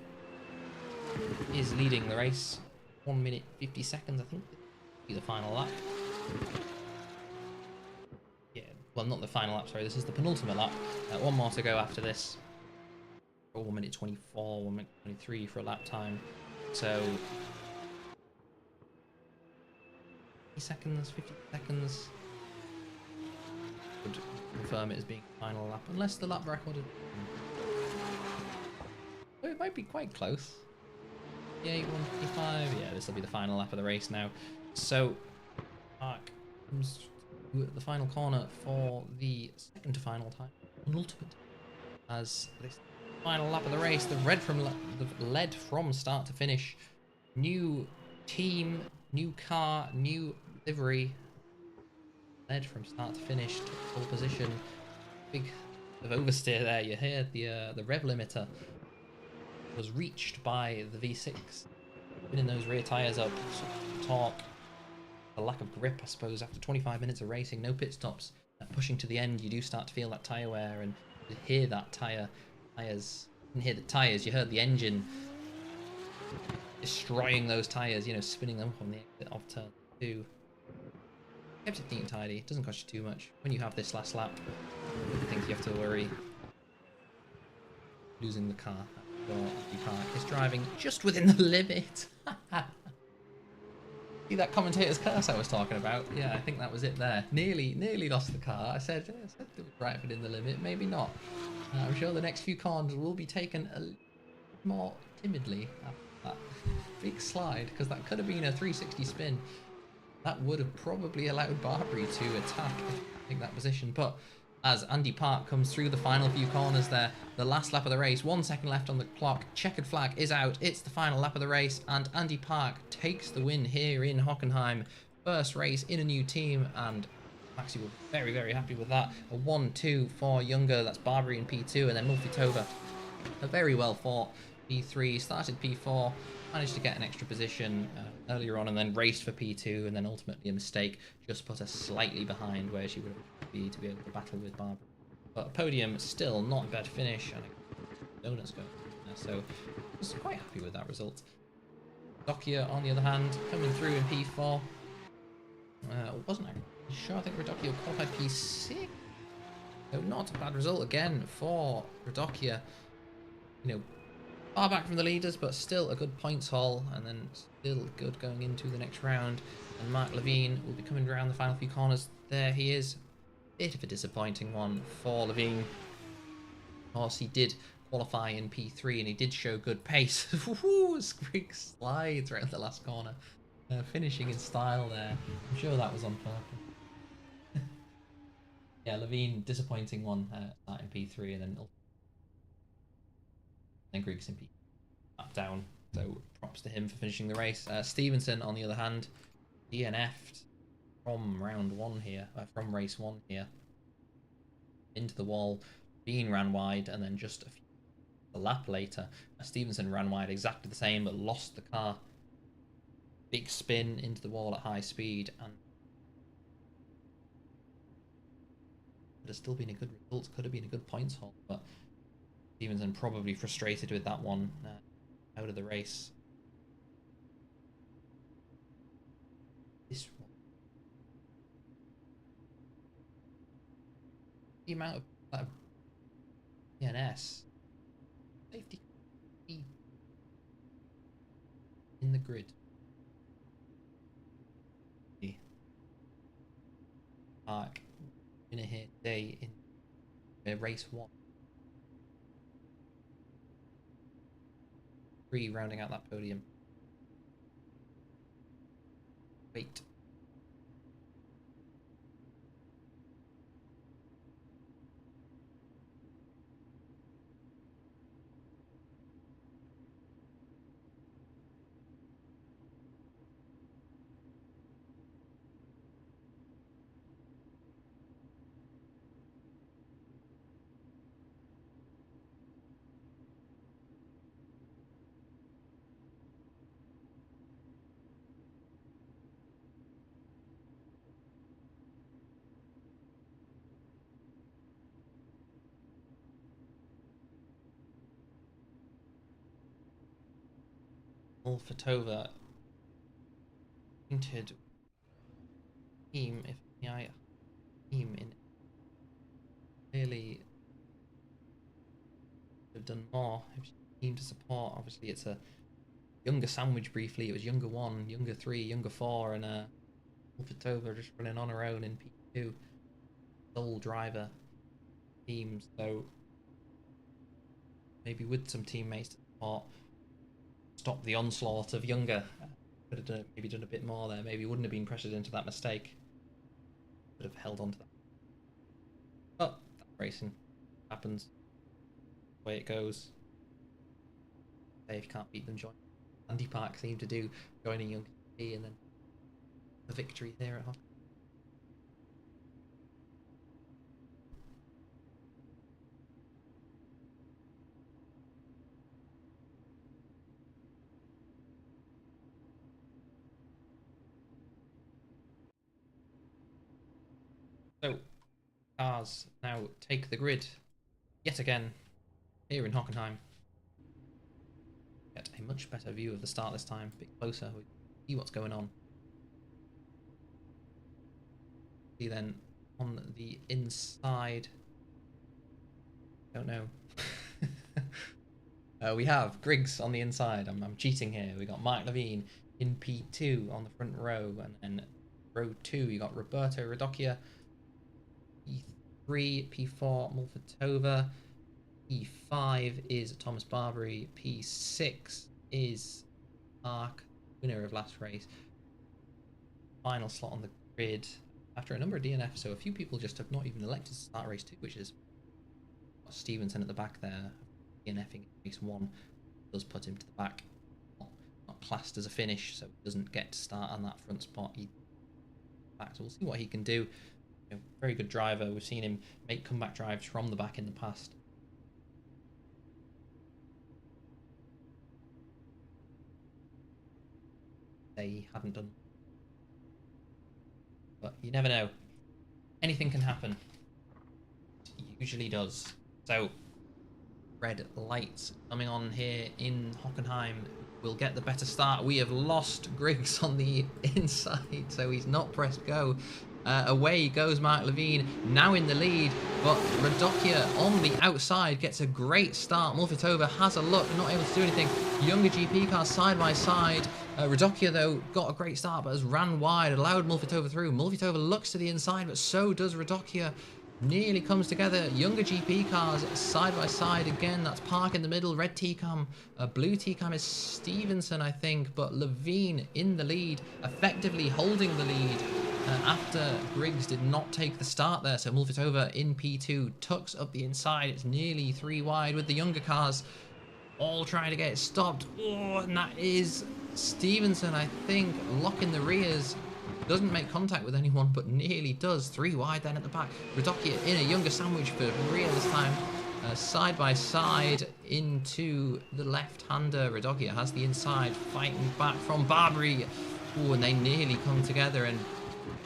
is leading the race. 1 minute 50 seconds, I think. Be the final lap. Yeah, well, not the final lap, sorry. This is the penultimate lap. One more to go after this. 1 minute 24, 1 minute 23 for a lap time. So 50 seconds, 50 seconds. Would confirm it as being the final lap, unless the lap record is... Oh, it might be quite close. 58, 155. Yeah, this will be the final lap of the race now. So, Mark comes to the final corner for the second to final time. Penultimate. As this final lap of the race, the led from start to finish. New team, new car, new livery. Led from start to finish, took pole position. Big of oversteer there. You hear the rev limiter was reached by the V6. Spinning those rear tyres up, torque, a lack of grip, I suppose. After 25 minutes of racing, no pit stops, pushing to the end, you do start to feel that tyre wear, and you hear that tyres. You didn't hear the tyres, you heard the engine destroying those tyres, you know, spinning them up on the exit of turn 2. Kept it neat and tidy, it doesn't cost you too much. When you have this last lap, I think you have to worry losing the car. Andy Park is driving just within the limit. See that commentator's curse I was talking about? Yeah, I think that was it there. Nearly lost the car. I said it was right within the limit, maybe not. I'm sure the next few corners will be taken a little more timidly after that big slide, because that could have been a 360 spin. That would have probably allowed Barbary to attack, take that position. But as Andy Park comes through the final few corners there, the last lap of the race, 1 second left on the clock, checkered flag is out, it's the final lap of the race, and Andy Park takes the win here in Hockenheim. First race in a new team, and Maxi will be very, very happy with that. A 1-2 for Younger, that's Barbary in P2, and then Mulfitova, a very well fought P3, started P4, managed to get an extra position earlier on, and then raced for P2, and then ultimately a mistake just put her slightly behind where she would have been to be able to battle with Barbara. But a podium, still not a bad finish, and donuts going. So I was quite happy with that result. Rodokia, on the other hand, coming through in P4. Wasn't I sure? I think Rodokia qualified P6. So not a bad result again for Rodokia. You know, far back from the leaders, but still a good points haul, and then still good going into the next round. And Mark Levine will be coming around the final few corners. There he is. Bit of a disappointing one for Levine. Of course, he did qualify in P3, and he did show good pace. Squeak slides right at the last corner. Finishing in style there. I'm sure that was on purpose. Yeah, Levine, disappointing one starting P3, and then Griggs in P up down. So props to him for finishing the race. Stevenson, on the other hand, DNF'd from round 1 here, from race 1 here. Into the wall, Bean ran wide, and then just a lap later, Stevenson ran wide exactly the same, but lost the car. Big spin into the wall at high speed, and could have still been a good result, could have been a good points haul, but Stevenson probably frustrated with that one out of the race. This one. The amount of DNS safety in the grid. Park winner here today in race 1. 3 rounding out that podium. Wait. Mulfitova painted team, if I team in clearly have done more. If team to support, obviously it's a younger sandwich briefly. It was younger 1, younger 3, younger 4, and Mulfitova just running on her own in P2. Sole driver team, so maybe with some teammates to support, stop the onslaught of younger. Could have done, maybe done a bit more there. Maybe wouldn't have been pressured into that mistake. Could have held on to that. But that racing happens. The way it goes. Say if you can't beat them, join. Andy Park seemed to do, joining young T, and then a victory there at Hockenheim. So, cars now take the grid yet again here in Hockenheim. Get a much better view of the start this time, a bit closer, we can see what's going on. See then on the inside, don't know. We have Griggs on the inside. I'm cheating here. We got Mark Levine in P2 on the front row, and then row 2 you got Roberto Radocchia. P3, P4 Mulfitova. P5 is Thomas Barbary. P6 is Mark, winner of last race. Final slot on the grid after a number of DNFs, so a few people just have not even elected to start race 2, which is Stevenson at the back there. DNFing race 1 does put him to the back. Not classed as a finish, so he doesn't get to start on that front spot. So we'll see what he can do. You know, very good driver. We've seen him make comeback drives from the back in the past. He hadn't done, but you never know. Anything can happen. It usually does. So red lights coming on here in Hockenheim will get the better start. We have lost Griggs on the inside, so he's not pressed go. Away goes Mark Levine, now in the lead, but Radocchia on the outside gets a great start. Mulfitova has a look, not able to do anything. Younger GP cars side by side. Radocchia, though, got a great start, but has ran wide, allowed Mulfitova through. Mulfitova looks to the inside, but so does Radocchia. Nearly comes together. Younger GP cars side by side again. That's Park in the middle. Red T-Cam. Blue T-Cam is Stevenson, I think, but Levine in the lead, effectively holding the lead. After Griggs did not take the start there, so Mulfitova in P2 tucks up the inside. It's nearly 3 wide with the younger cars all trying to get it stopped. Oh, and that is Stevenson, I think, locking the rears. Doesn't make contact with anyone, but nearly does. 3 wide then at the back. Radocchia in a younger sandwich for rear this time. Side by side into the left-hander. Radocchia has the inside, fighting back from Barbary. Oh, and they nearly come together, and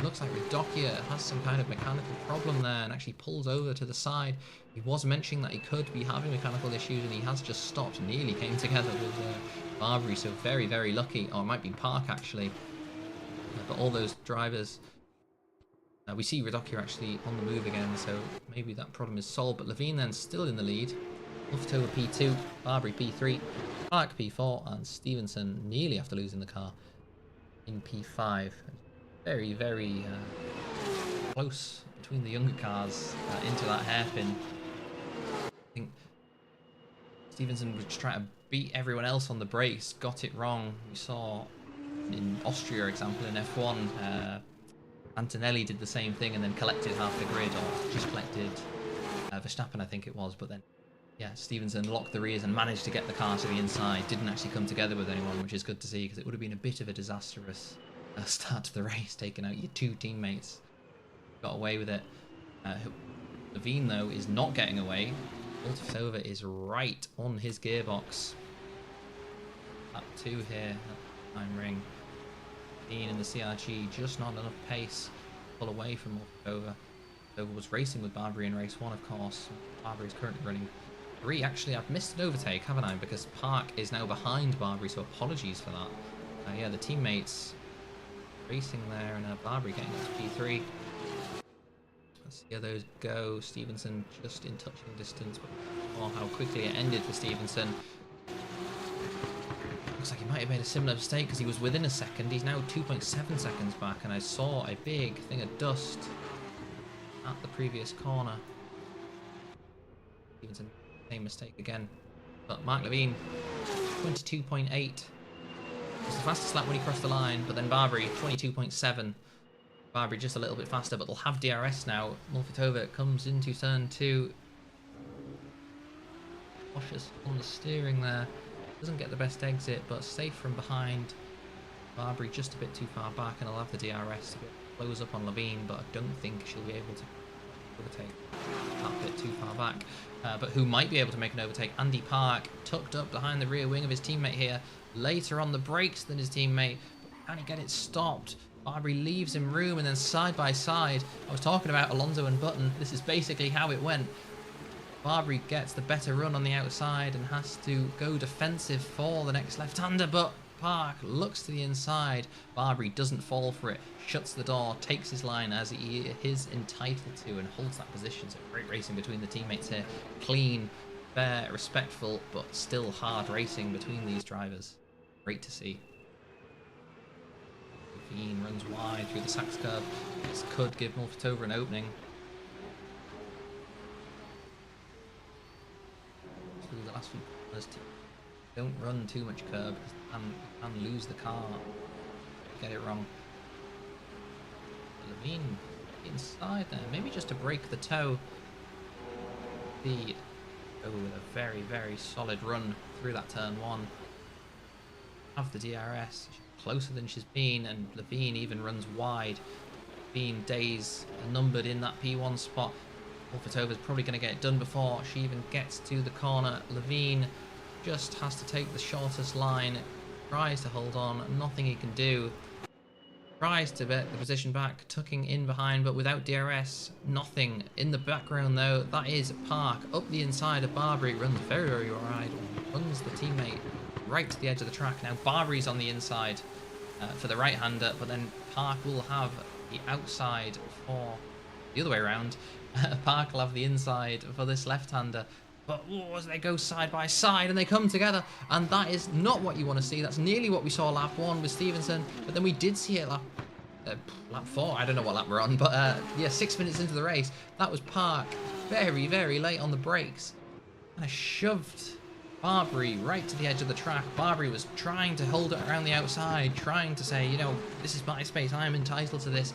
looks like Radocchia has some kind of mechanical problem there and actually pulls over to the side. He was mentioning that he could be having mechanical issues, and he has just stopped. Nearly came together with Barbary, so very, very lucky. Oh, it might be Park, actually. But all those drivers, we see Radocchia actually on the move again, so maybe that problem is solved. But Levine then still in the lead. Mulfitova P2, Barbary P3, Park P4, and Stevenson nearly after losing the car in P5. Very, very close between the younger cars into that hairpin. I think Stevenson was just trying to beat everyone else on the brakes, got it wrong. We saw in Austria, example, in F1, Antonelli did the same thing and then collected half the grid, or just collected Verstappen, I think it was, but then, yeah, Stevenson locked the rears and managed to get the car to the inside, didn't actually come together with anyone, which is good to see, because it would have been a bit of a disastrous start to the race, taking out your 2 teammates. Got away with it. Levine, though, is not getting away. Mulfitova is right on his gearbox. Lap 2 here. Time ring. Levine in the CRG, just not enough pace to pull away from Mulfitova. Mulfitova was racing with Barbary in race 1, of course. Barbary is currently running 3. Actually, I've missed an overtake, haven't I? Because Park is now behind Barbary, so apologies for that. Yeah, the teammates racing there, and Barbary getting up to P3. Let's see how those go. Stevenson just in touching distance, but oh, how quickly it ended for Stevenson. Looks like he might have made a similar mistake because he was within a second. He's now 2.7 seconds back, and I saw a big thing of dust at the previous corner. Stevenson, same mistake again. But Mark Levine, 22.8. was the fastest lap when he crossed the line, but then Barbary, 22.7. Barbary just a little bit faster, but they'll have DRS now. Mulfitova comes into turn 2. Cautious on the steering there. Doesn't get the best exit, but safe from behind. Barbary just a bit too far back, and I'll have the DRS to close up on Levine, but I don't think she'll be able to overtake that bit too far back. But who might be able to make an overtake? Andy Park, tucked up behind the rear wing of his teammate here. Later on the brakes than his teammate. But can he get it stopped? Barbary leaves him room, and then side by side. I was talking about Alonso and Button. This is basically how it went. Barbary gets the better run on the outside and has to go defensive for the next left-hander, but Park looks to the inside. Barbary doesn't fall for it, shuts the door, takes his line as he is entitled to, and holds that position. So great racing between the teammates here. Clean, fair, respectful, but still hard racing between these drivers. Great to see. Levine runs wide through the Sachs curve. This could give Mulfitova an opening. Through the last few corners, don't run too much curb because you can lose the car. Get it wrong. Levine inside there, maybe just to break the toe. With a very, very solid run through that turn 1. Have the DRS. She's closer than she's been, and Levine even runs wide. Levine days numbered in that P1 spot. Mulfitova's probably going to get it done before she even gets to the corner. Levine just has to take the shortest line. Tries to hold on. Nothing he can do. Tries to get the position back, tucking in behind, but without DRS, nothing. In the background, though, that is Park. Up the inside of Barbary. Runs very, very wide. Runs the teammate right to the edge of the track. Now Barbary's on the inside for the right-hander, but then Park will have the outside for the other way around. Park will have the inside for this left-hander. But as they go side by side and they come together, and that is not what you want to see. That's nearly what we saw lap 1 with Stevenson, but then we did see it lap 4. I don't know what lap we're on, but yeah, 6 minutes into the race, that was Park very, very late on the brakes, and I shoved Barbary right to the edge of the track. Barbary was trying to hold it around the outside, trying to say, you know, this is my space, I am entitled to this.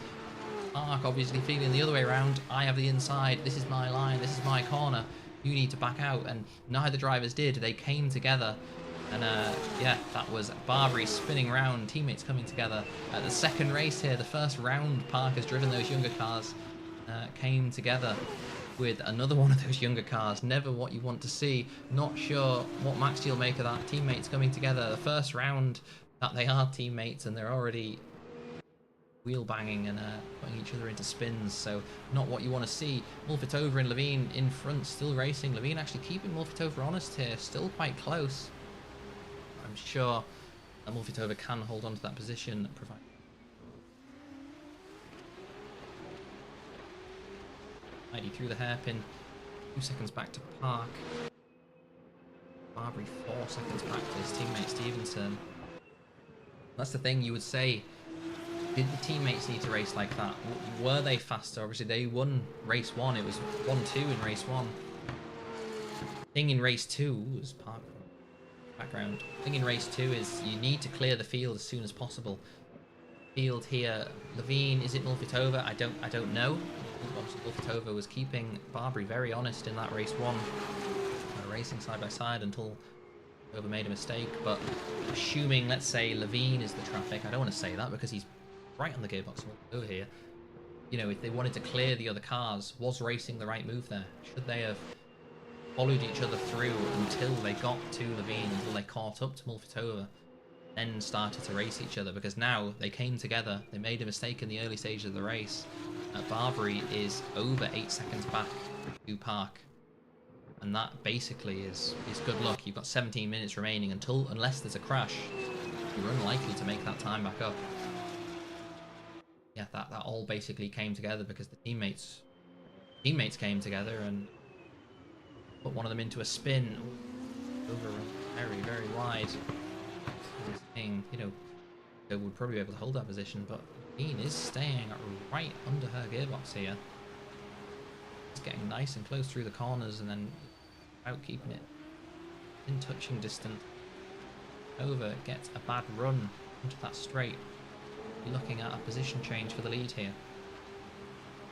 Park obviously feeling the other way around. I have the inside, this is my line, this is my corner. You need to back out, and neither drivers did. They came together, and yeah, that was Barbary spinning around, teammates coming together. The second race here, the first round Park has driven those younger cars, came together with another one of those younger cars. Never what you want to see. Not sure what Max will make of that. Teammates coming together, the first round that they are teammates, and they're already wheel banging and putting each other into spins, so not what you want to see. Mulfitova and Levine in front, still racing. Levine actually keeping Mulfitova honest here, still quite close. I'm sure that Mulfitova can hold on to that position, provide. Heidi through the hairpin, 2 seconds back to Park. Barbary 4 seconds back to his teammate Stevenson. That's the thing, you would say, did the teammates need to race like that? Were they faster? Obviously, they won race 1. It was 1-2 in race 1. Thing in race 2 was Park background. Thing in race 2 is you need to clear the field as soon as possible. Field here, Levine, is it Mulfitova? I don't know. Obviously, Mulfitova was keeping Barbary very honest in that race 1. Racing side by side until Mulfitova made a mistake. But assuming, let's say, Levine is the traffic, I don't want to say that because he's right on the gearbox over here. You know, if they wanted to clear the other cars, was racing the right move there? Should they have followed each other through until they got to Levine, until they caught up to Mulfitova, then started to race each other? Because now they came together, they made a mistake in the early stages of the race. Barbary is over 8 seconds back to Park. And that basically is good luck. You've got 17 minutes remaining unless there's a crash, you're unlikely to make that time back up. Yeah, that all basically came together because the teammates came together and put one of them into a spin over very, very wide. Saying, you know, they would probably be able to hold that position, but Dean is staying right under her gearbox here. It's getting nice and close through the corners and then out keeping it in touching distance. Over gets a bad run into that straight. You're looking at a position change for the lead here.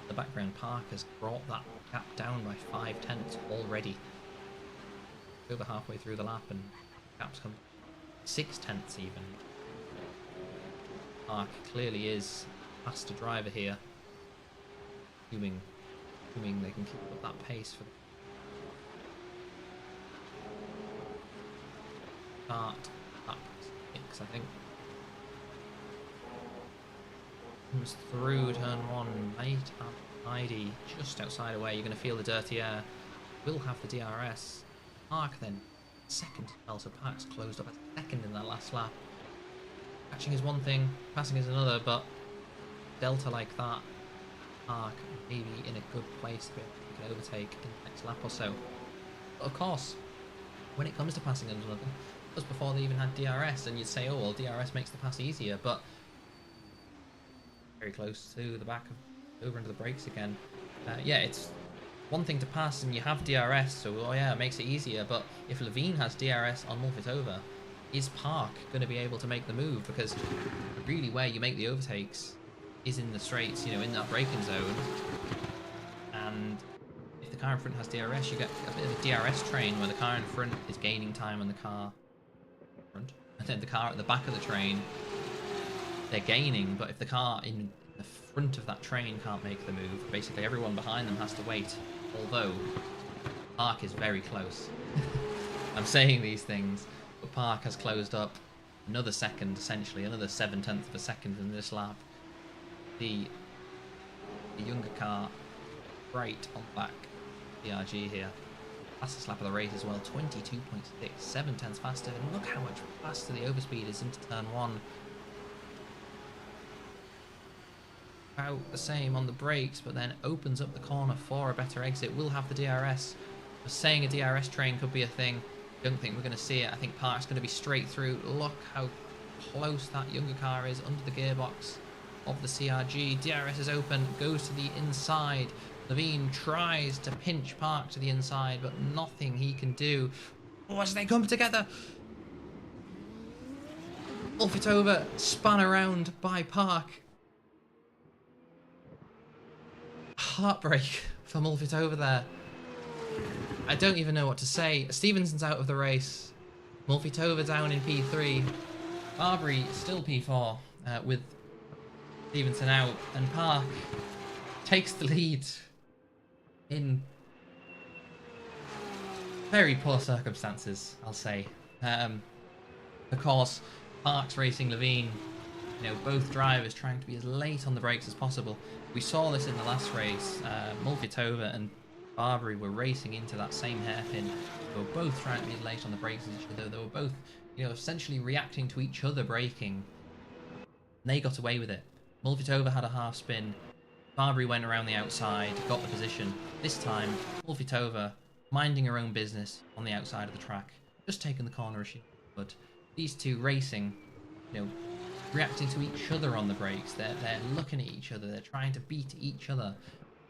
The background Park has brought that gap down by 5/10 already. Over halfway through the lap and gaps come 6/10 even. Park clearly is a faster driver here. Assuming they can keep up that pace for the start lap 6, I think. Comes through turn 1, right at Heidi, just outside away. You're going to feel the dirty air. Will have the DRS. Park then second as well, so Park's closed up a second in that last lap. Catching is one thing, passing is another, but delta like that, Park maybe in a good place to be able to overtake in the next lap or so. But of course, when it comes to passing another, it was before they even had DRS, and you'd say, oh well, DRS makes the pass easier, but very close to the back of over into the brakes again. Yeah, it's one thing to pass and you have DRS, so oh yeah, it makes it easier, but if Levine has DRS on Mulfitova, is Park going to be able to make the move? Because really where you make the overtakes is in the straights, you know, in that braking zone. And if the car in front has DRS, you get a bit of a DRS train where the car in front is gaining time on the car in front, and then the car at the back of the train, they're gaining, but if the car in the front of that train can't make the move, basically everyone behind them has to wait. Although Park is very close. I'm saying these things, but Park has closed up another second, essentially another 7/10 of a second in this lap. The younger car right on the back, DRG here. Fastest lap of the race as well, 22.6, 7/10 faster, and look how much faster the overspeed is into turn 1. About the same on the brakes, but then opens up the corner for a better exit. Will have the DRS. I was saying a DRS train could be a thing. Don't think we're going to see it. I think Park's going to be straight through. Look how close that younger car is under the gearbox of the CRG. DRS is open, goes to the inside. Levine tries to pinch Park to the inside, but nothing he can do. Oh, as they come together. Mulfitova spun around by Park. Heartbreak for Mulfitova there. I don't even know what to say. Stevenson's out of the race. Mulfitova down in P3. Barbary still P4 with Stevenson out. And Park takes the lead in very poor circumstances, I'll say. Of course, Park's racing Levine. You know, both drivers trying to be as late on the brakes as possible. We saw this in the last race. Mulfitova and Barbary were racing into that same hairpin. They were both trying to be as late on the brakes as each other. They were both, you know, essentially reacting to each other braking. And they got away with it. Mulfitova had a half spin. Barbary went around the outside, got the position. This time, Mulfitova minding her own business on the outside of the track, just taking the corner as she could. These two racing, you know, reacting to each other on the brakes. They're looking at each other. They're trying to beat each other.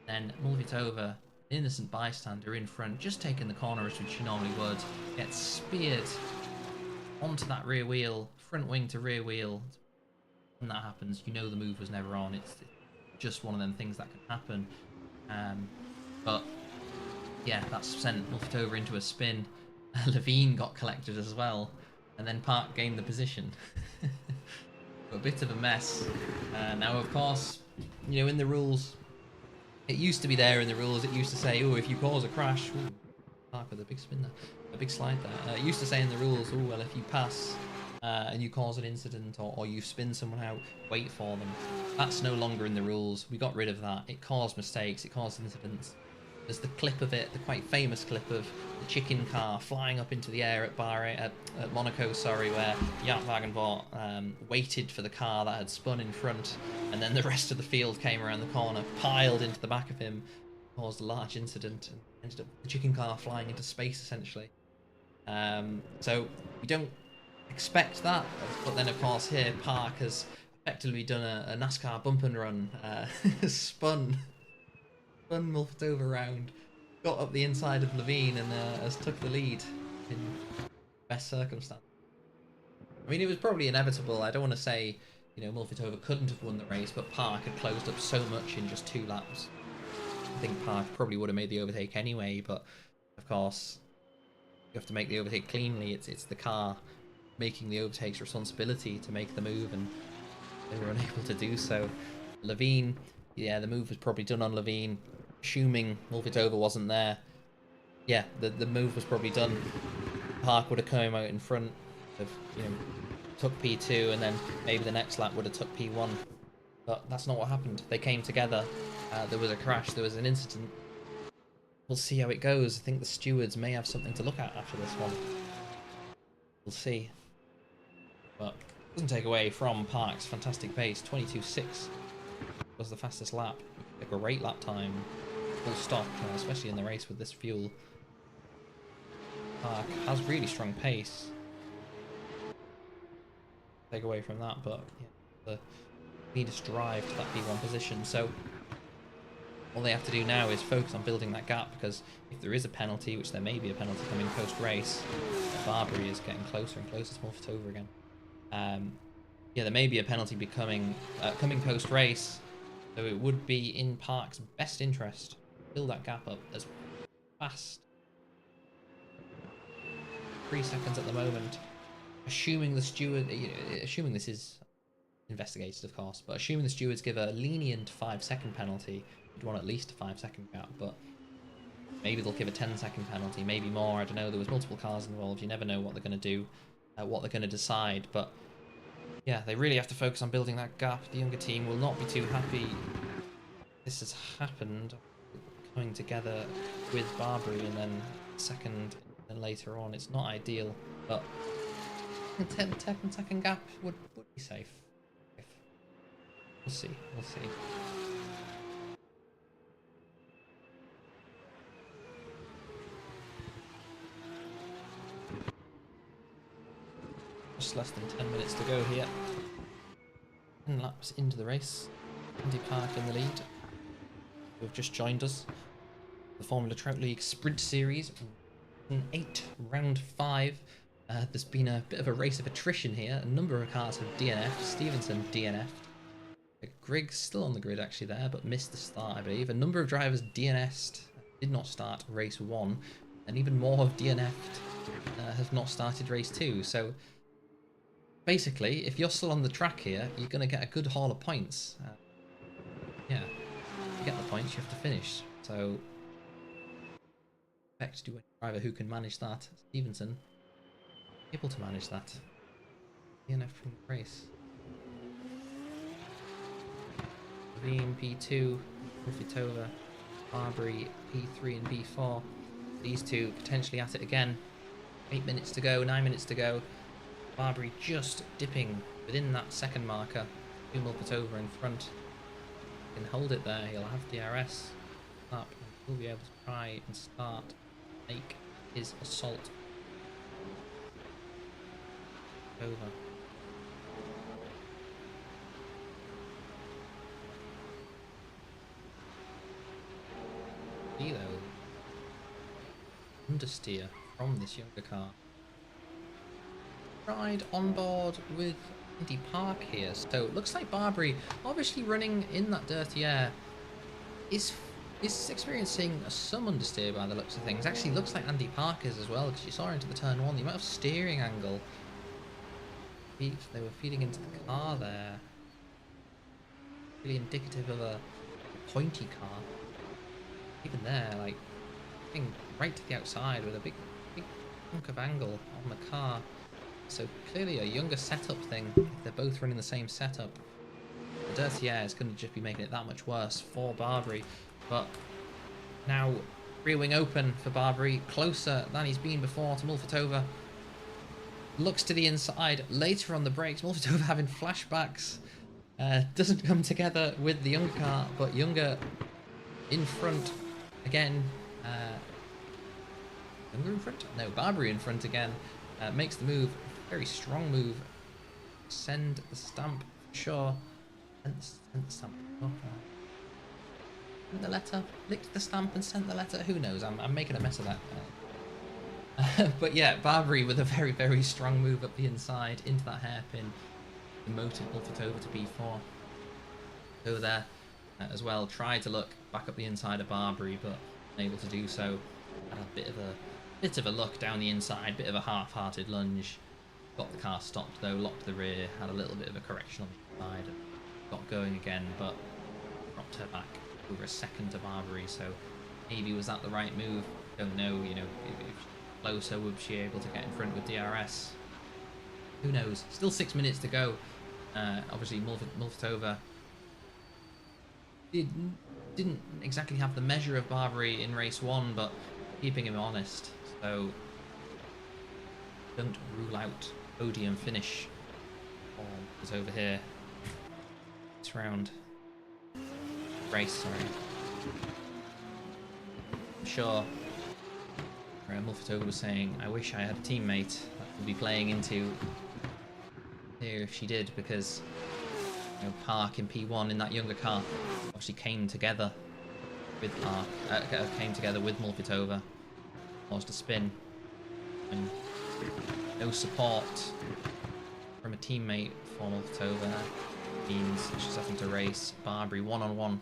Then Mulfitova, innocent bystander in front, just taking the corner as she normally would, gets speared onto that rear wheel, front wing to rear wheel. When that happens, you know the move was never on. It's just one of them things that can happen. But yeah, that's sent Mulfitova into a spin. Levine got collected as well, and then Park gained the position. A bit of a mess. Now, of course, you know, in the rules, it used to be there in the rules. It used to say, oh, if you cause a crash, ooh, Park with a big spin there, a big slide there. It used to say in the rules, oh, well, if you pass and you cause an incident or you spin someone out, wait for them. That's no longer in the rules. We got rid of that. It caused mistakes. It caused incidents. There's the clip of it, the quite famous clip of the chicken car flying up into the air at at Monaco, sorry, where Jaap van Voort waited for the car that had spun in front, and then the rest of the field came around the corner, piled into the back of him, caused a large incident, and ended up the chicken car flying into space, essentially. So we don't expect that, but then of course here Park has effectively done a NASCAR bump and run, spun Mulford around, got up the inside of Levine, and has took the lead in best circumstance. I mean, it was probably inevitable. I don't want to say, you know, Mulford couldn't have won the race, but Park had closed up so much in just 2 laps. I think Park probably would have made the overtake anyway, but of course, you have to make the overtake cleanly. It's the car making the overtake's responsibility to make the move, and they were unable to do so. Levine, yeah, the move was probably done on Levine. Assuming Mulford wasn't there, yeah, the move was probably done. Park would have come out in front of, you know, took P2, and then maybe the next lap would have took P1. But that's not what happened. They came together. There was a crash. There was an incident. We'll see how it goes. I think the stewards may have something to look at after this one. We'll see. But it doesn't take away from Park's fantastic pace. 22.6 was the fastest lap. A great lap time. Full stop, especially in the race with this fuel. Park has really strong pace. Take away from that, but yeah, the needest drive to that P1 position. So all they have to do now is focus on building that gap, because if there is a penalty, which there may be a penalty coming post-race, Barbary is getting closer and closer to Mulford again. Yeah, there may be a penalty coming post-race, so it would be in Park's best interest to build that gap up as fast. 3 seconds at the moment. Assuming the steward, assuming this is investigated, of course, but assuming the stewards give a lenient 5-second penalty, you'd want at least a 5-second gap, but maybe they'll give a 10-second penalty, maybe more, I don't know. There was multiple cars involved. You never know what they're going to do, what they're going to decide, but yeah, they really have to focus on building that gap. The younger team will not be too happy this has happened, coming together with Barbary and then second and later on. It's not ideal, but a 10-second gap would be safe. We'll see, we'll see. Just less than 10 minutes to go here. 10 laps into the race. Andy Park in the lead, who have just joined us. The Formula Trout League Sprint Series, 8, round 5. There's been a bit of a race of attrition here. A number of cars have DNF'd. Stevenson DNF'd. Griggs still on the grid actually there, but missed the start, I believe. A number of drivers DNF'd, did not start race 1, and even more have DNF'd, have not started race 2. So basically, if you're still on the track here, you're going to get a good haul of points. Yeah, to get the points, you have to finish. So expect to do a driver who can manage that. Stevenson able to manage that. DNF from the race. Levine P2, Mulford, Barbary P3 and P4. These two potentially at it again. 8 minutes to go, 9 minutes to go. Barbary just dipping within that second marker. Mulford in front. He can hold it there. He'll have DRS up, and he'll be able to try and start, make his assault over. Though understeer from this younger car. Ride on board with Andy Park here, so it looks like Barbary, obviously running in that dirty air, is experiencing some understeer by the looks of things. Actually looks like Andy Park is as well, because you saw into the turn 1, the amount of steering angle they were feeding into the car there. Really indicative of a pointy car. Even there, like, getting right to the outside with a big hunk of angle on the car. So clearly a younger setup thing. They're both running the same setup. The dirty air is going to just be making it that much worse for Barbary. But now Rear wing open for Barbary, closer than he's been before to Mulfitova. Looks to the inside later on the brakes. Mulfitova having flashbacks. Doesn't come together with the Younger car, but Younger in front again. Younger in front? No, Barbary in front again. Makes the move. Very strong move. Send the stamp. Sure. Send the stamp. The letter, licked the stamp and sent the letter. Who knows? I'm making a mess of that. But yeah, Barbary with a very, very strong move up the inside into that hairpin. Demoted Mulfitova to B4. Over there as well. Tried to look back up the inside of Barbary, but unable to do so. Had a bit of a look down the inside, bit of a half-hearted lunge. Got the car stopped though, locked the rear, had a little bit of a correction on the side, and got going again, but dropped her back over a second to Barbary. So maybe was that the right move? Don't know. You know, if closer, would she able to get in front with DRS? Who knows? Still 6 minutes to go. Obviously, Mulfitova didn't exactly have the measure of Barbary in race 1, but keeping him honest. So don't rule out podium finish. Is over here. This round. Race, sorry. I'm sure Mulfitova was saying, I wish I had a teammate that would be playing into here if she did, because you know, Park in P1 in that Younger car obviously came together with Park, came together with Mulfitova, caused a spin, and no support from a teammate for Mulfitova means she's having to race Barbary one-on-one,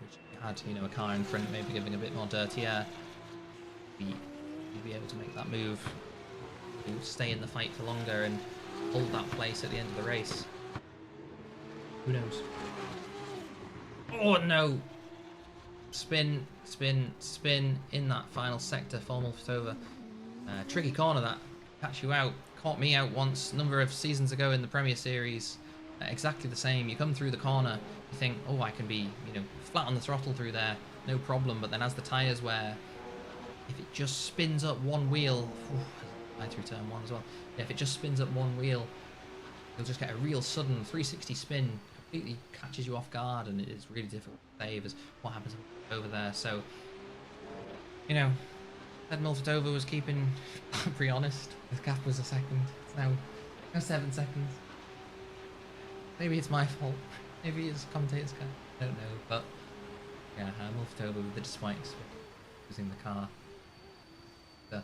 which had, you know, a car in front maybe giving a bit more dirty air. You'd be able to make that move to stay in the fight for longer and hold that place at the end of the race. Who knows? Oh no! Spin, spin, spin in that final sector for Mulfitova. Tricky corner that. Catch you out. Caught me out once, a number of seasons ago in the Premier Series. Exactly the same. You come through the corner, you think, oh, I can be, you know, flat on the throttle through there, no problem. But then as the tyres wear, if it just spins up one wheel, through turn 1 as well. Yeah, if it just spins up one wheel, you'll just get a real sudden 360 spin, completely catches you off guard, and it is really difficult to save as what happens over there. So, you know, Ed Mulfitova was keeping pretty honest. The gap was a second. It's now 7 seconds. Maybe it's my fault. Maybe it's commentator's car. I don't know. But yeah, Mulfitova with the despite using the car. The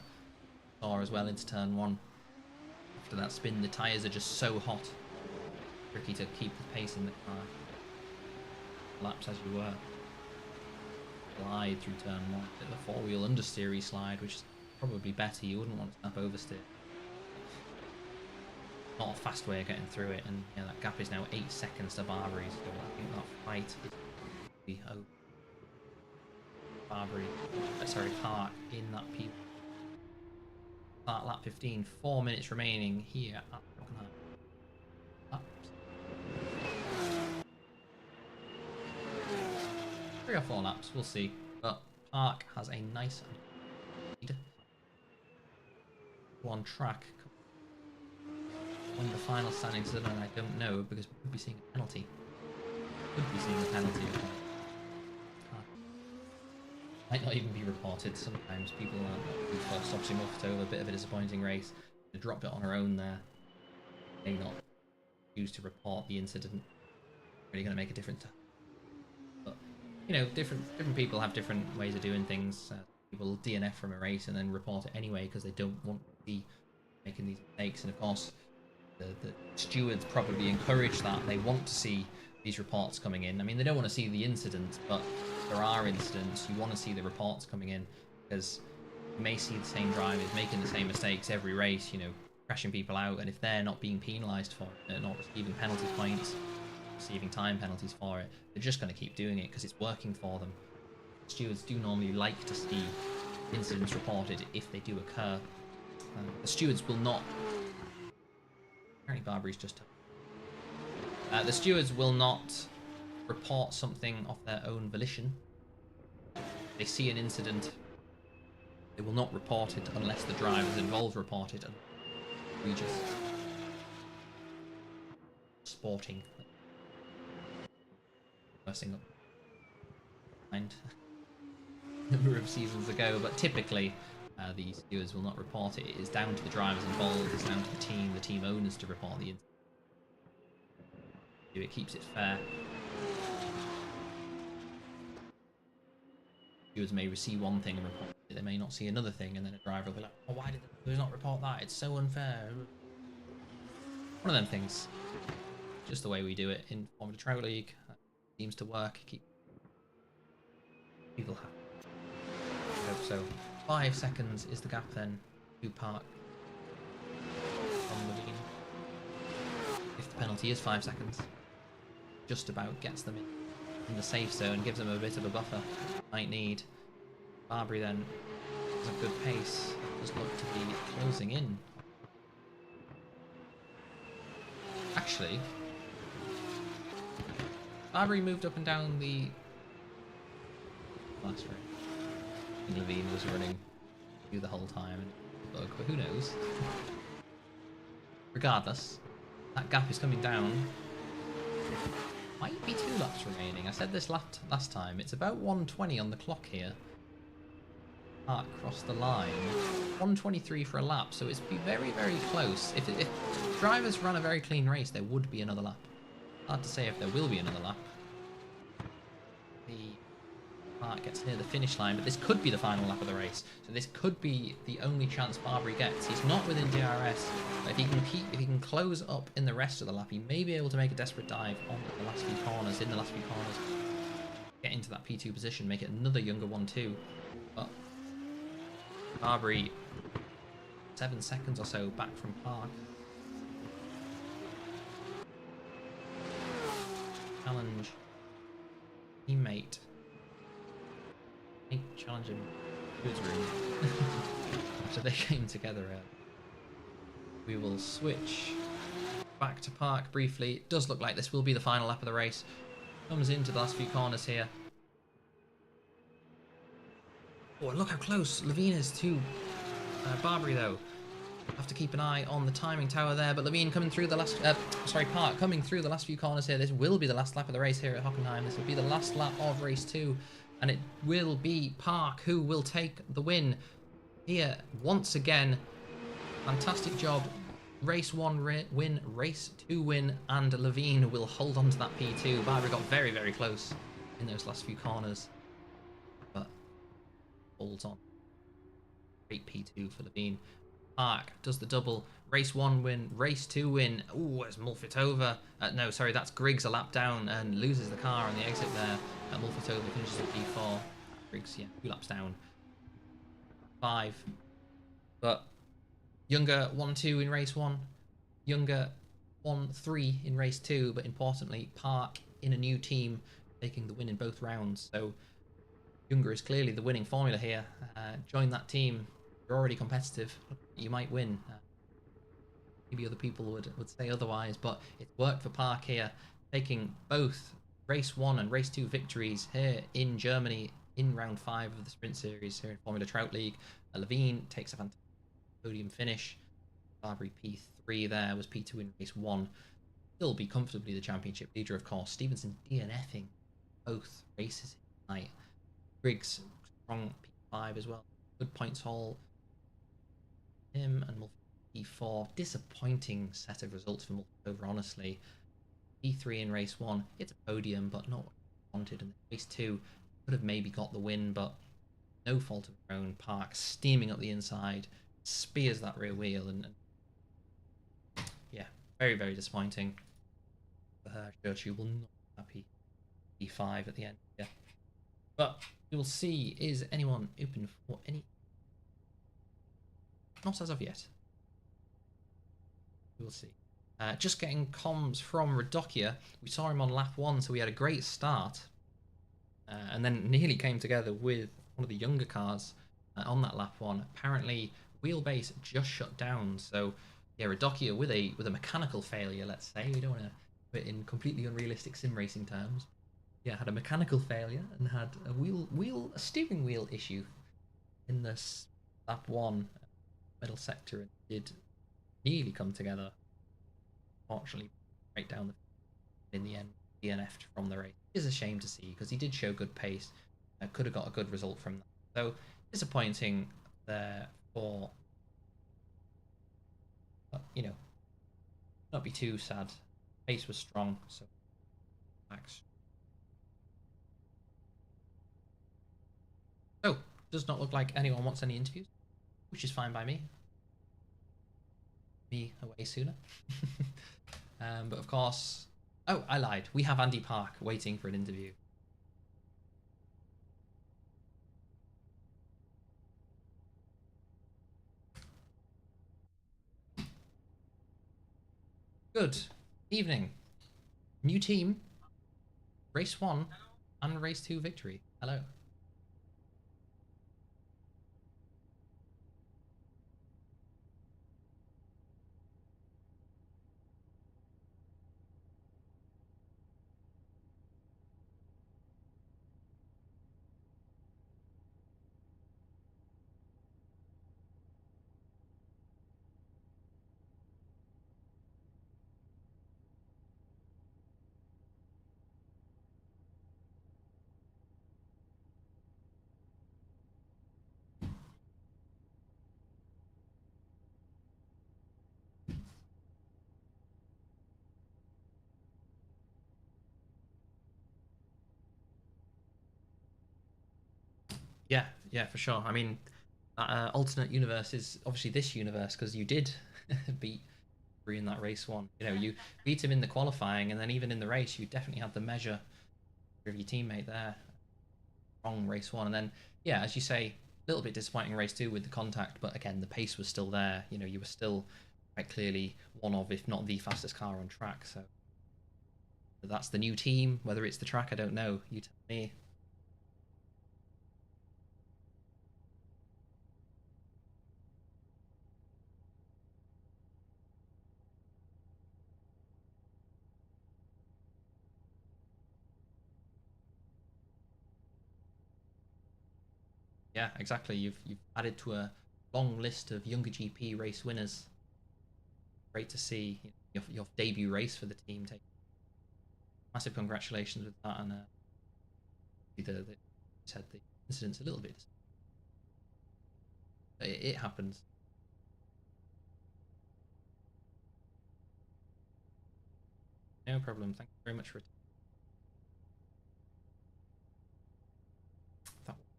saw as well into turn 1. After that spin, the tyres are just so hot. Tricky to keep the pace in the car. Laps as you were. Glide through turn 1. Bit of a 4-wheel understeery slide, which is probably better. You wouldn't want to snap oversteer. Not a fast way of getting through it, and yeah, that gap is now 8 seconds to Barbary. So I think that fight is be over. Barbary, sorry, Park in that P. Start lap 15, 4 minutes remaining here at Hockenheim. Laps. 3 or 4 laps, we'll see. But Park has a nice lead. One track. When the final standings are done, I don't know, because we could be seeing a penalty. Could be seeing a penalty. Might not even be reported. Sometimes people aren't first. Obviously, Mulfitova, a bit of a disappointing race. They dropped it on her own there. May not choose to report the incident. Really going to make a difference. But you know, different people have different ways of doing things. People DNF from a race and then report it anyway because they don't want to be making these mistakes. And of course, the stewards probably encourage that. They want to see these reports coming in. I mean, they don't want to see the incident, but if there are incidents, you want to see the reports coming in, because you may see the same drivers making the same mistakes every race, you know, crashing people out, and if they're not being penalised for it, not receiving penalty points, receiving time penalties for it, they're just going to keep doing it because it's working for them. Stewards do normally like to see incidents reported if they do occur. The stewards will not... Apparently Barbary's just... the stewards will not report something of their own volition. they see an incident, they will not report it unless the drivers involved report it. And we just sporting bursting up mind a number of seasons ago, but typically the stewards will not report it. It is down to the drivers involved, it's down to the team owners to report the incident. It keeps it fair. Stewards may receive one thing and report it, they may not see another thing, and then a driver will be like, oh, why did they not report that? It's so unfair. One of them things. Just the way we do it in Formula Trout League. Seems to work. Keep people happy. Hope so. 5 seconds is the gap then to Park from Levine. If the penalty is 5 seconds, just about gets them in the safe zone, gives them a bit of a buffer. Might need. Barbary then has a good pace. Does look to be closing in. Actually, Barbary moved up and down the last row. I think Levine was running through the whole time, but who knows? Regardless, that gap is coming down. Might be 2 laps remaining. I said this last time. It's about 120 on the clock here. Park crossed the line. 123 for a lap, so it's be very, very close. If drivers run a very clean race, there would be another lap. Hard to say if there will be another lap. The Park gets near the finish line, but this could be the final lap of the race. So this could be the only chance Barbary gets. He's not within DRS, but if he can close up in the rest of the lap, he may be able to make a desperate dive on the last few corners, get into that P2 position, make it another younger 1-2. But Barbary 7 seconds or so back from Park. Challenge teammate. Challenge him to his room. After they came together, we will switch back to Park briefly. It does look like this will be the final lap of the race. Comes into the last few corners here. Oh, and look how close Levine is to Barbary, though. Have to keep an eye on the timing tower there, but Levine coming through the last... Park coming through the last few corners here. This will be the last lap of the race here at Hockenheim. This will be the last lap of race 2, and it will be Park who will take the win here once again. Fantastic job. Race 1 win, race 2 win, and Levine will hold on to that P2. Barbary got very, very close in those last few corners, but holds on. Great P2 for Levine. Park does the double. Race 1 win, race 2 win. Ooh, it's Mulfit over. No, sorry, that's Griggs a lap down and loses the car on the exit there. Mulfit over finishes at P4. Griggs, yeah, 2 laps down. 5. But Younger 1-2 in race 1. Younger 1-3 in race 2. But importantly, Park in a new team, taking the win in both rounds. So Younger is clearly the winning formula here. Join that team. You're already competitive. You might win. Maybe other people would say otherwise, but it's worked for Park here, taking both race 1 and race 2 victories here in Germany in round 5 of the sprint series here in Formula Trout League. Levine takes a fantastic podium finish. Barbary P3 there, was P2 in race 1. Still be comfortably the championship leader, of course. Stevenson DNFing both races tonight. Griggs strong P5 as well. Good points haul. Him and Mulfit P4. Disappointing set of results for Mulfit over, honestly. P3 in race 1. It's a podium, but not what he wanted. And race 2 could have maybe got the win, but no fault of their own. Park steaming up the inside, spears that rear wheel, and yeah, very, very disappointing for her. Sure, she will not be happy. P5 at the end. Yeah, but we will see. Is anyone open for any? Not as of yet. We will see. Just getting comms from Radokia. We saw him on lap 1, so we had a great start, and then nearly came together with one of the younger cars on that lap 1. Apparently, wheelbase just shut down. So yeah, Radokia with a mechanical failure. Let's say, we don't want to put it in completely unrealistic sim racing terms. yeah, had a mechanical failure and had a steering wheel issue in this lap one middle sector, and did nearly come together. Fortunately, right down in the end, DNF'd from the race. It is a shame to see because he did show good pace. Could have got a good result from that. So disappointing there for, you know, not be too sad. Pace was strong, so Max. So does not look like anyone wants any interviews, which is fine by me. Me away sooner. But of course, oh, I lied. We have Andy Park waiting for an interview. Good evening. New team, race 1 and race 2 victory. Hello. Yeah, yeah, for sure. I mean, alternate universe is obviously this universe because you did beat Bree in that race 1. You know, you beat him in the qualifying, and then even in the race, you definitely had the measure of your teammate there. Wrong race 1, and then yeah, as you say, a little bit disappointing race 2 with the contact, but again, the pace was still there. You know, you were still quite clearly one of, if not the fastest car on track. So that's the new team. Whether it's the track, I don't know. You tell me. Yeah, exactly. You've added to a long list of younger GP race winners. Great to see your debut race for the team. Take massive congratulations with that, and the said the incident's a little bit. It happens. No problem. Thank you very much for that.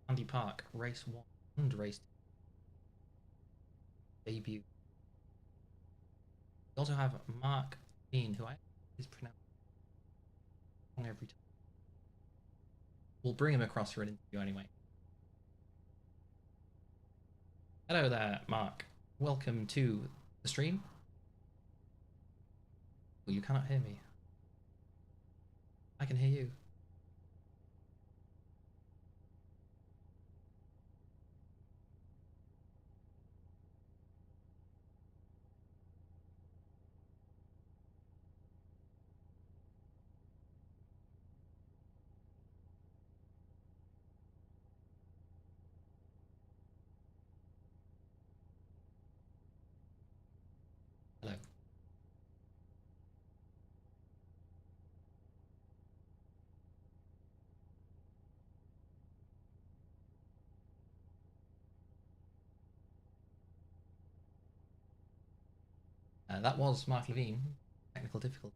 Andy Park, race 1 and race 2 debut. We also have Mark Bean, who I is pronounced wrong every time. We'll bring him across for an interview anyway. Hello there, Mark. Welcome to the stream. Oh, you cannot hear me. I can hear you. Hello. That was Mark Levine. Technical difficulty.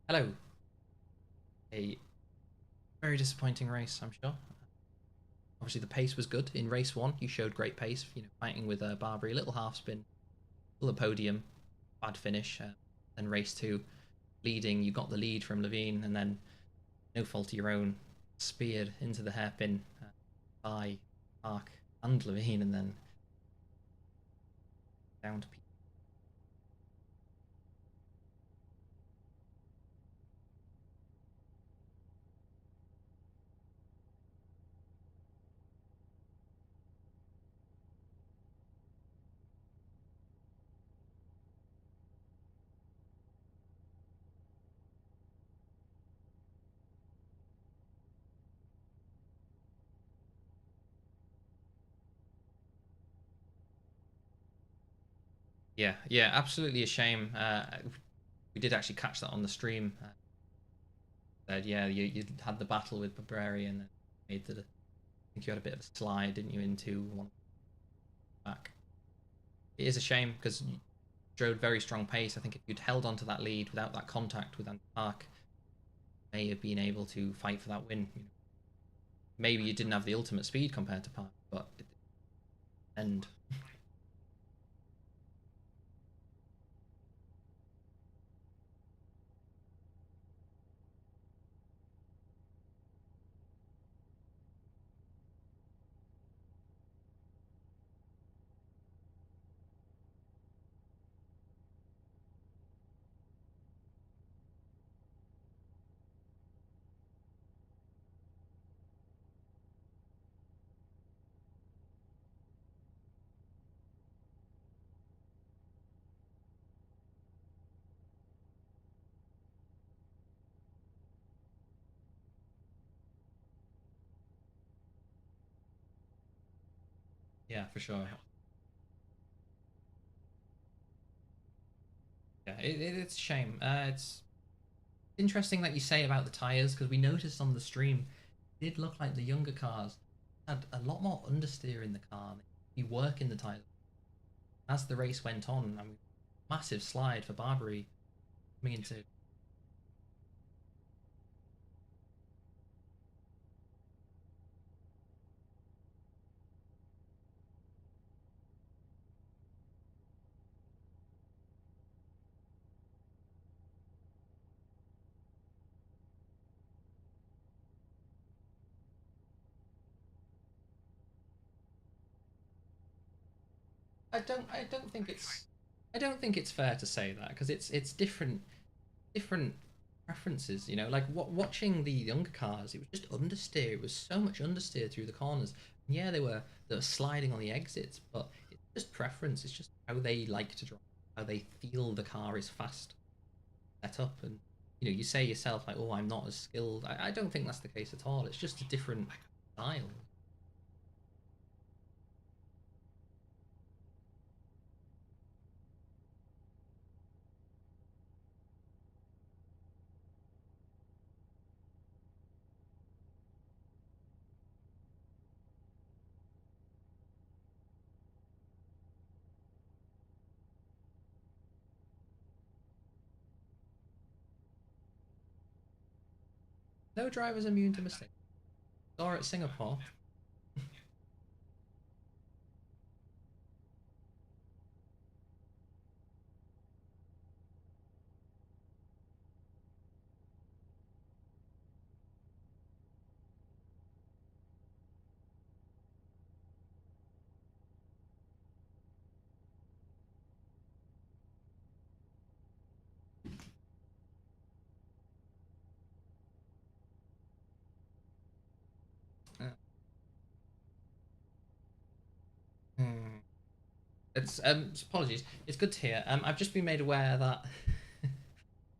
Hello. A very disappointing race, I'm sure. Obviously, the pace was good in race 1. You showed great pace, fighting with Barbary. A little half spin, still a podium, bad finish. Then race 2, leading. You got the lead from Levine, and then no fault of your own, speared into the hairpin by Park and Levine, and then down to Pete. Yeah, absolutely a shame. We did actually catch that on the stream. Said, yeah, you had the battle with Burberry and then made the. I think you had a bit of a slide, didn't you, into one back. It is a shame because you showed very strong pace. I think if you'd held onto that lead without that contact with Andy Park, may have been able to fight for that win. Maybe you didn't have the ultimate speed compared to Park, but and yeah, for sure. Yeah, it's a shame. It's interesting that you say about the tires because we noticed on the stream it did look like the younger cars had a lot more understeer in the car. You work in the tires as the race went on. I mean, massive slide for Barbary coming into. I don't think it's fair to say that because it's different preferences. Like watching the younger cars, it was just understeer. It was so much understeer through the corners. And yeah, they were sliding on the exits, but it's just preference. It's just how they like to drive, how they feel the car is fast set up, and you say yourself like, oh, I'm not as skilled. I don't think that's the case at all. It's just a different style. No driver's immune to mistakes. Or at Singapore. Hmm. It's apologies. It's good to hear. I've just been made aware that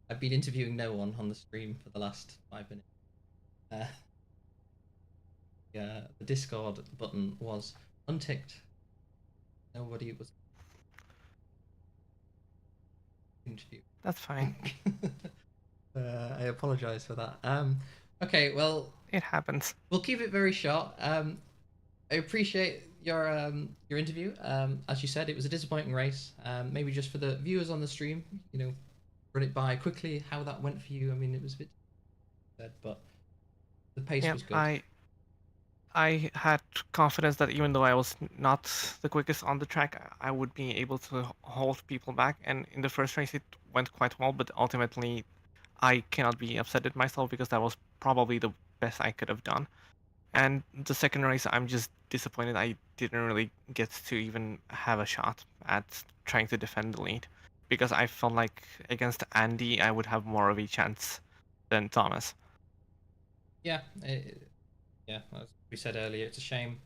I've been interviewing no one on the stream for the last 5 minutes. Uh, yeah, the Discord button was unticked. Nobody was interviewed. That's fine. I apologise for that. Okay, well, It happens. we'll keep it very short. I appreciate your interview. As you said, it was a disappointing race. Maybe just for the viewers on the stream, run it by quickly how that went for you. I mean, it was a bit sad, but the pace Yeah, was good. I had confidence that even though I was not the quickest on the track, I would be able to hold people back. And in the first race, it went quite well, but ultimately, I cannot be upset at myself because that was probably the best I could have done. And the second race, I'm just disappointed I didn't really get to even have a shot at trying to defend the lead because I felt like against Andy, I would have more of a chance than Thomas. Yeah, yeah. As we said earlier, it's a shame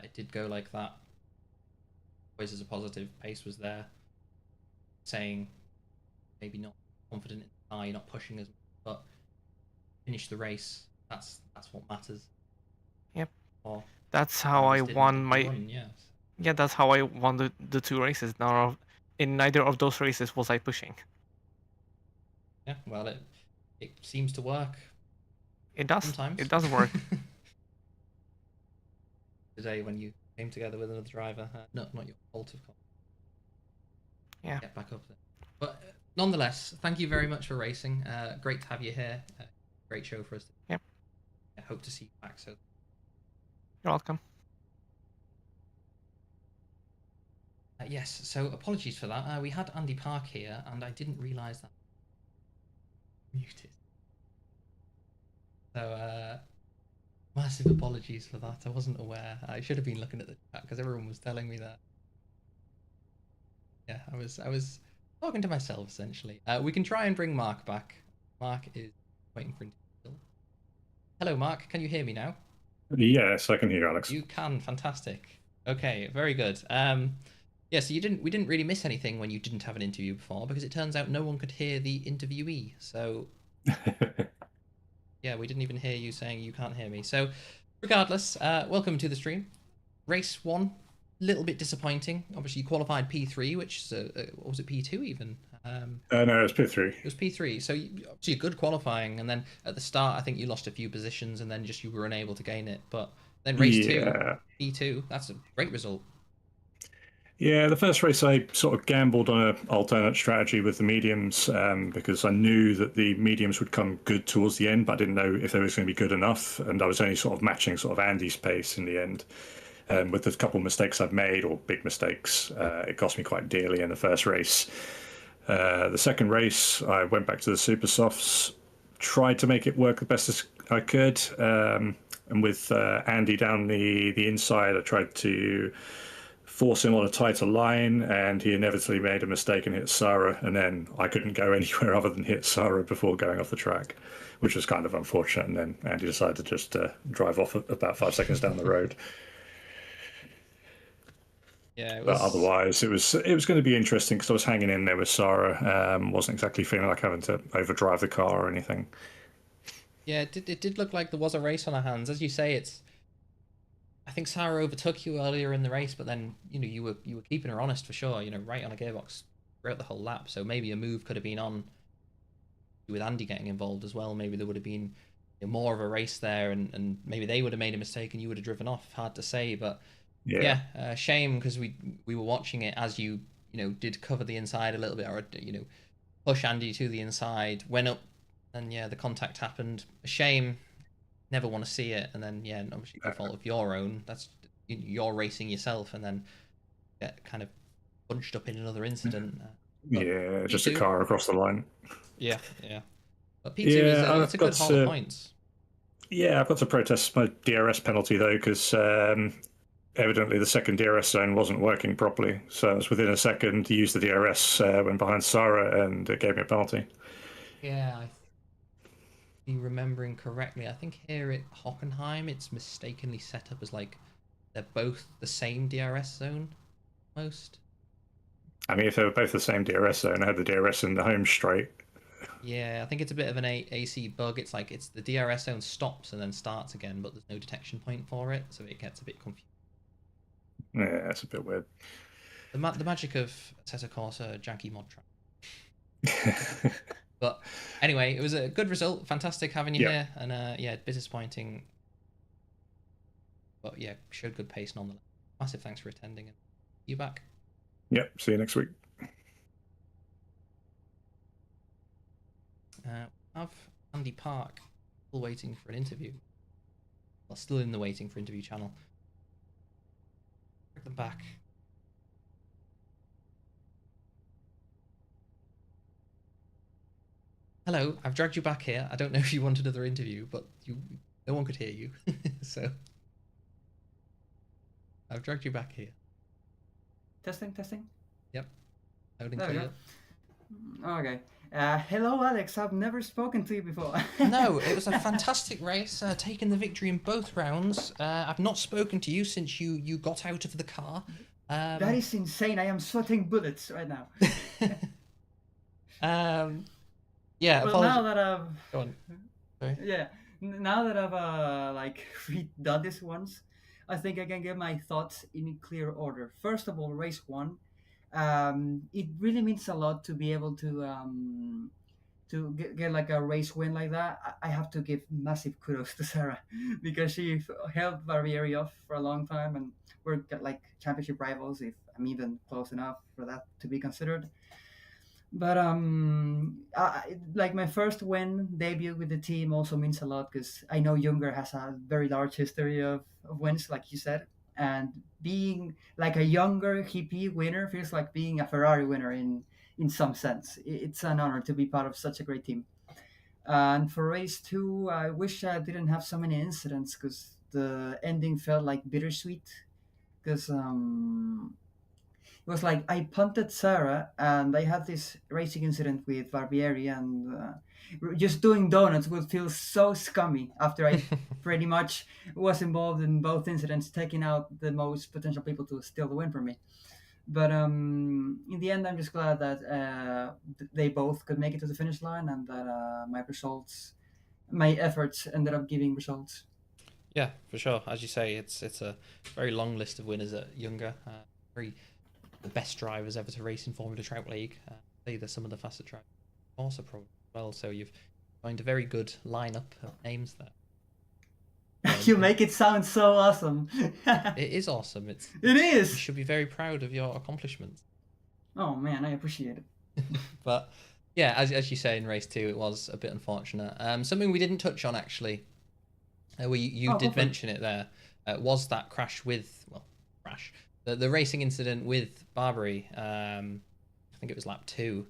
it did go like that. Always as a positive, pace was there. Saying maybe not confident in the car, you're not pushing as much, but finish the race. That's what matters. Yep. Or That's how I drivers did in won the my run. Yes. Yeah, that's how I won the two races. Now in neither of those races was I pushing. Yeah, well, it seems to work. It does. Sometimes. It does work. Today, when you came together with another driver, not your fault, of course. Yeah. Get back up there. But nonetheless, thank you very much for racing. Great to have you here. Great show for us. Yep. I hope to see you back soon. You're welcome. Yes, so apologies for that. We had Andy Park here, and I didn't realise that muted. So massive apologies for that. I wasn't aware. I should have been looking at the chat because everyone was telling me that. Yeah, I was talking to myself essentially. We can try and bring Mark back. Mark is waiting for interview. Hello, Mark. Can you hear me now? Yes, I can hear you, Alex. You can. Fantastic. Okay, very good. Yeah, so we didn't really miss anything when you didn't have an interview before, because it turns out no one could hear the interviewee. So yeah, we didn't even hear you saying you can't hear me. So regardless, welcome to the stream. Race 1, little bit disappointing. Obviously, you qualified P3, which is what was it, P2 even? No, it was P3. It was P3. So obviously good qualifying, and then at the start, I think you lost a few positions, and then just you were unable to gain it. But then race 2, P2, that's a great result. Yeah, the first race I sort of gambled on an alternate strategy with the mediums because I knew that the mediums would come good towards the end, but I didn't know if they was going to be good enough, and I was only sort of matching sort of Andy's pace in the end. With the couple of mistakes I've made, or big mistakes, it cost me quite dearly in the first race. The second race, I went back to the super softs, tried to make it work the best as I could, and with Andy down the inside, I tried to force him on a tighter line, and he inevitably made a mistake and hit Sarah, and then I couldn't go anywhere other than hit Sarah before going off the track, which was kind of unfortunate. And then Andy decided to just drive off about 5 seconds down the road. Yeah, but otherwise, it was going to be interesting because I was hanging in there with Sarah. Wasn't exactly feeling like having to overdrive the car or anything. Yeah, it did look like there was a race on our hands. As you say, I think Sarah overtook you earlier in the race, but then you were keeping her honest for sure. Right on a gearbox throughout the whole lap. So maybe a move could have been on with Andy getting involved as well. Maybe there would have been more of a race there, and maybe they would have made a mistake and you would have driven off. Hard to say, but yeah, shame because we were watching it as you did cover the inside a little bit, or push Andy to the inside, went up, and yeah, the contact happened. A shame. Never want to see it, and then yeah, obviously the fault of your own. That's you're racing yourself, and then get kind of bunched up in another incident. Yeah, just P2, a car across the line. Yeah. But P2 it's a good haul of points. Yeah, I've got to protest my DRS penalty though, because evidently the second DRS zone wasn't working properly. So I was within a second to use the DRS, went behind Sarah, and it gave me a penalty. Yeah, remembering correctly, I think here at Hockenheim it's mistakenly set up as like they're both the same DRS zone almost. I mean, if they were both the same DRS zone, I had the DRS in the home straight. Yeah, I think it's a bit of an AC bug. It's like the DRS zone stops and then starts again, but there's no detection point for it, so it gets a bit confusing. Yeah, that's a bit weird. The magic of Assetto Corsa janky mod track. But anyway, it was a good result. Fantastic having you here, and yeah, bit disappointing, but yeah, showed good pace nonetheless. Massive thanks for attending, and you back. Yep, see you next week. Have Andy Park still waiting for an interview. Well, still in the waiting for interview channel. Bring them back. Hello, I've dragged you back here. I don't know if you wanted another interview, but no one could hear you. So I've dragged you back here. Testing. Yep. Loading clear. Okay. Hello, Alex. I've never spoken to you before. No, it was a fantastic race, taking the victory in both rounds. I've not spoken to you since you got out of the car. That is insane. I am sweating bullets right now. Yeah. Well, now that I've go on. Sorry. Yeah, now that I've like redone this once, I think I can get my thoughts in clear order. First of all, race 1, It really means a lot to be able to get like a race win like that. I have to give massive kudos to Sarah because she held Barbieri off for a long time, and we're like championship rivals, if I'm even close enough for that to be considered. But like my first win debut with the team also means a lot because I know Junger has a very large history of wins, like you said, and being like a younger GP winner feels like being a Ferrari winner in some sense. It's an honor to be part of such a great team. And for race two, I wish I didn't have so many incidents because the ending felt like bittersweet. Because it was like I punted Sarah, and I had this racing incident with Barbieri, and just doing donuts would feel so scummy after I pretty much was involved in both incidents, taking out the most potential people to steal the win from me. But in the end, I'm just glad that they both could make it to the finish line, and that my efforts ended up giving results. Yeah, for sure. As you say, it's a very long list of winners at Younger. Very the best drivers ever to race in Formula Trout League. They're some of the fastest drivers also probably as well. So you've joined a very good lineup of names there. You make it sound so awesome. It is awesome. It You is. should be very proud of your accomplishments. Oh man, I appreciate it. But yeah, as you say, in race two, it was a bit unfortunate. Something we didn't touch on actually, where you did mention it there, was that crash with the racing incident with Barbary. I think it was lap 2.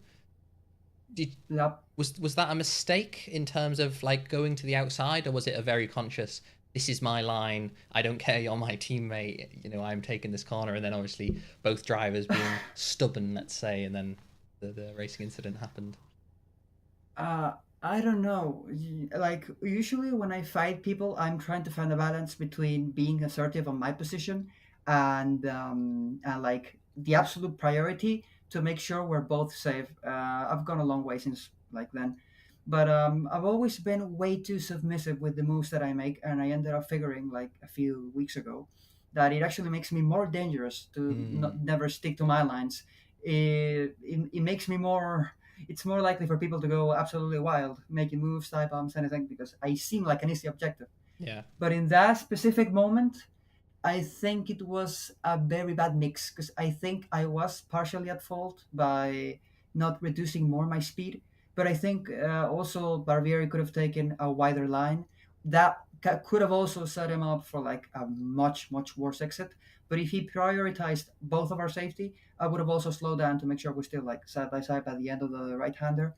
Yep. Was that a mistake in terms of like going to the outside, or was it a very conscious? This is my line. I don't care. You're my teammate. You know, I'm taking this corner, and then obviously both drivers being stubborn, let's say, and then the racing incident happened. I don't know. Like usually when I fight people, I'm trying to find a balance between being assertive on my position and like the absolute priority to make sure we're both safe. I've gone a long way since like then, but I've always been way too submissive with the moves that I make, and I ended up figuring like a few weeks ago that it actually makes me more dangerous to never stick to my lines. It makes me more. It's more likely for people to go absolutely wild, making moves, side bombs, anything, because I seem like an easy objective. Yeah. But in that specific moment, I think it was a very bad mix because I think I was partially at fault by not reducing more my speed. But I think also Barbieri could have taken a wider line. That could have also set him up for like a much, much worse exit. But if he prioritized both of our safety, I would have also slowed down to make sure we're still like side by side by the end of the right-hander.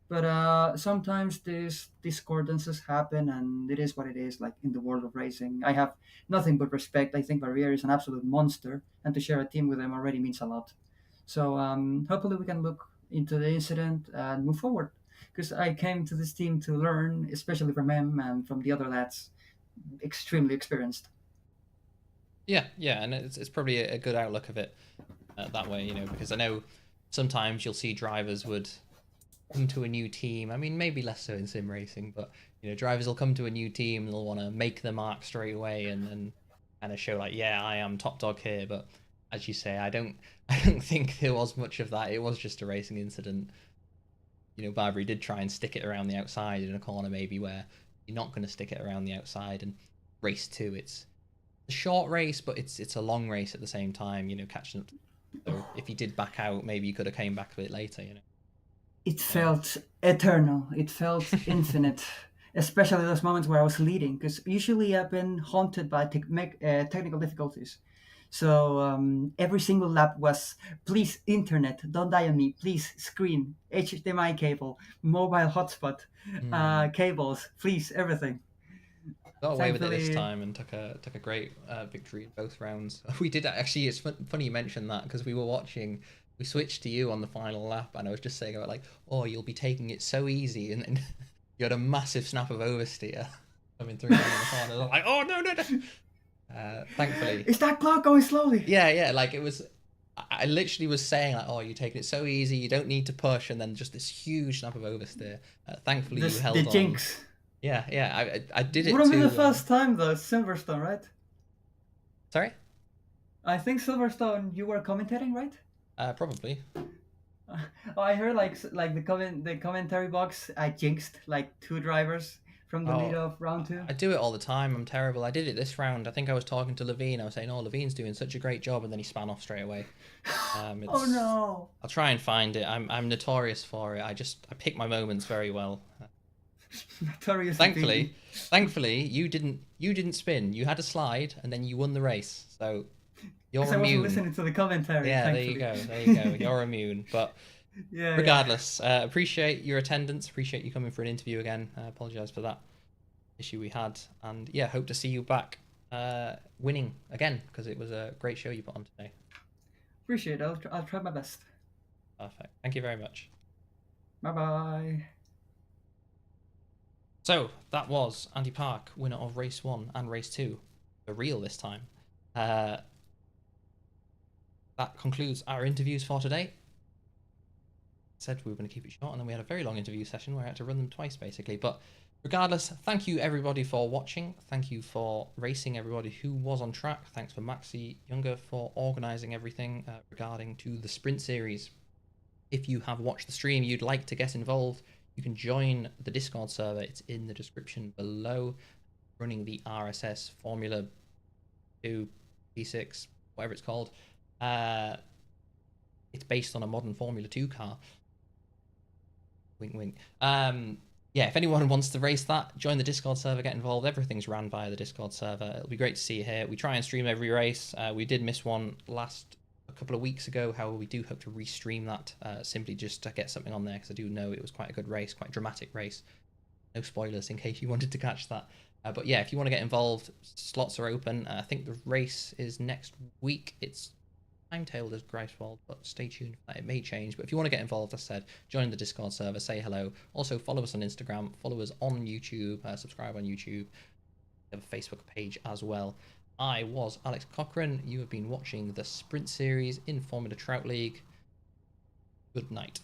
But sometimes these discordances happen, and it is what it is. Like in the world of racing, I have nothing but respect. I think Barriere is an absolute monster, and to share a team with him already means a lot. So hopefully we can look into the incident and move forward. Because I came to this team to learn, especially from him and from the other lads, extremely experienced. Yeah, and it's probably a good outlook of it that way, you know, because I know sometimes you'll see drivers would come to a new team. I mean, maybe less so in sim racing, but you know, drivers will come to a new team and they'll want to make the mark straight away and kind of show like, yeah, I am top dog here. But as you say, I don't think there was much of that. It was just a racing incident. You know, Barbary did try and stick it around the outside in a corner maybe where you're not going to stick it around the outside. And race 2, it's a short race, but it's a long race at the same time, you know, catching up. So if he did back out, maybe he could have came back a bit later, you know. It felt eternal. It felt infinite, especially those moments where I was leading, because usually I've been haunted by technical difficulties. So every single lap was, please, internet, don't die on me. Please, screen, HDMI cable, mobile hotspot, cables, please, everything. Got away with it this time and took a great victory in both rounds. We did actually. It's funny you mentioned that because we were watching. We switched to you on the final lap, and I was just saying about like, oh, you'll be taking it so easy, and then you had a massive snap of oversteer coming through down the corner. I was like, oh no. Thankfully, is that clock going slowly? Yeah. Like it was. I literally was saying like, oh, you're taking it so easy, you don't need to push, and then just this huge snap of oversteer. Thankfully, you held on. The jinx. Yeah. I did it. Wouldn't be the first time though. Silverstone, right? Sorry. I think Silverstone. You were commentating, right? Probably. Oh, I heard like the commentary box. I jinxed like 2 drivers from the lead Oh, of round 2. I do it all the time. I'm terrible. I did it this round. I think I was talking to Levine. I was saying, "Oh, Levine's doing such a great job," and then he span off straight away. Oh no! I'll try and find it. I'm notorious for it. I pick my moments very well. Notorious. Thankfully, you didn't spin. You had a slide, and then you won the race. So you're Because I wasn't immune. listening to the commentary. Yeah, thankfully. there you go. You're immune. But Yeah. regardless, appreciate your attendance. Appreciate you coming for an interview again. I apologize for that issue we had, and yeah, hope to see you back winning again, because it was a great show you put on today. Appreciate it. I'll try my best. Perfect. Thank you very much. Bye bye. So that was Andy Park, winner of race 1 and race 2, for real this time. That concludes our interviews for today. Said we were going to keep it short, and then we had a very long interview session where I had to run them twice basically. But regardless, thank you everybody for watching. Thank you for racing, everybody who was on track. Thanks for Maxi Younger for organising everything regarding to the sprint series. If you have watched the stream, you'd like to get involved, you can join the Discord server. It's in the description below. Running the RSS Formula 2 P6, whatever it's called. It's based on a modern Formula 2 car. Wink, wink. Yeah, if anyone wants to race that, join the Discord server, get involved. Everything's ran via the Discord server. It'll be great to see you here. We try and stream every race. We did miss one a couple of weeks ago. However, we do hope to restream that simply just to get something on there, because I do know it was quite a good race, quite a dramatic race. No spoilers in case you wanted to catch that. But yeah, if you want to get involved, slots are open. I think the race is next week. It's timetabled as Greifswald, but stay tuned for that. It may change. But if you want to get involved, as I said, join the Discord server, say hello. Also, follow us on Instagram, follow us on YouTube, subscribe on YouTube. We have a Facebook page as well. I was Alex Cochran. You have been watching the Sprint Series in Formula Trout League. Good night.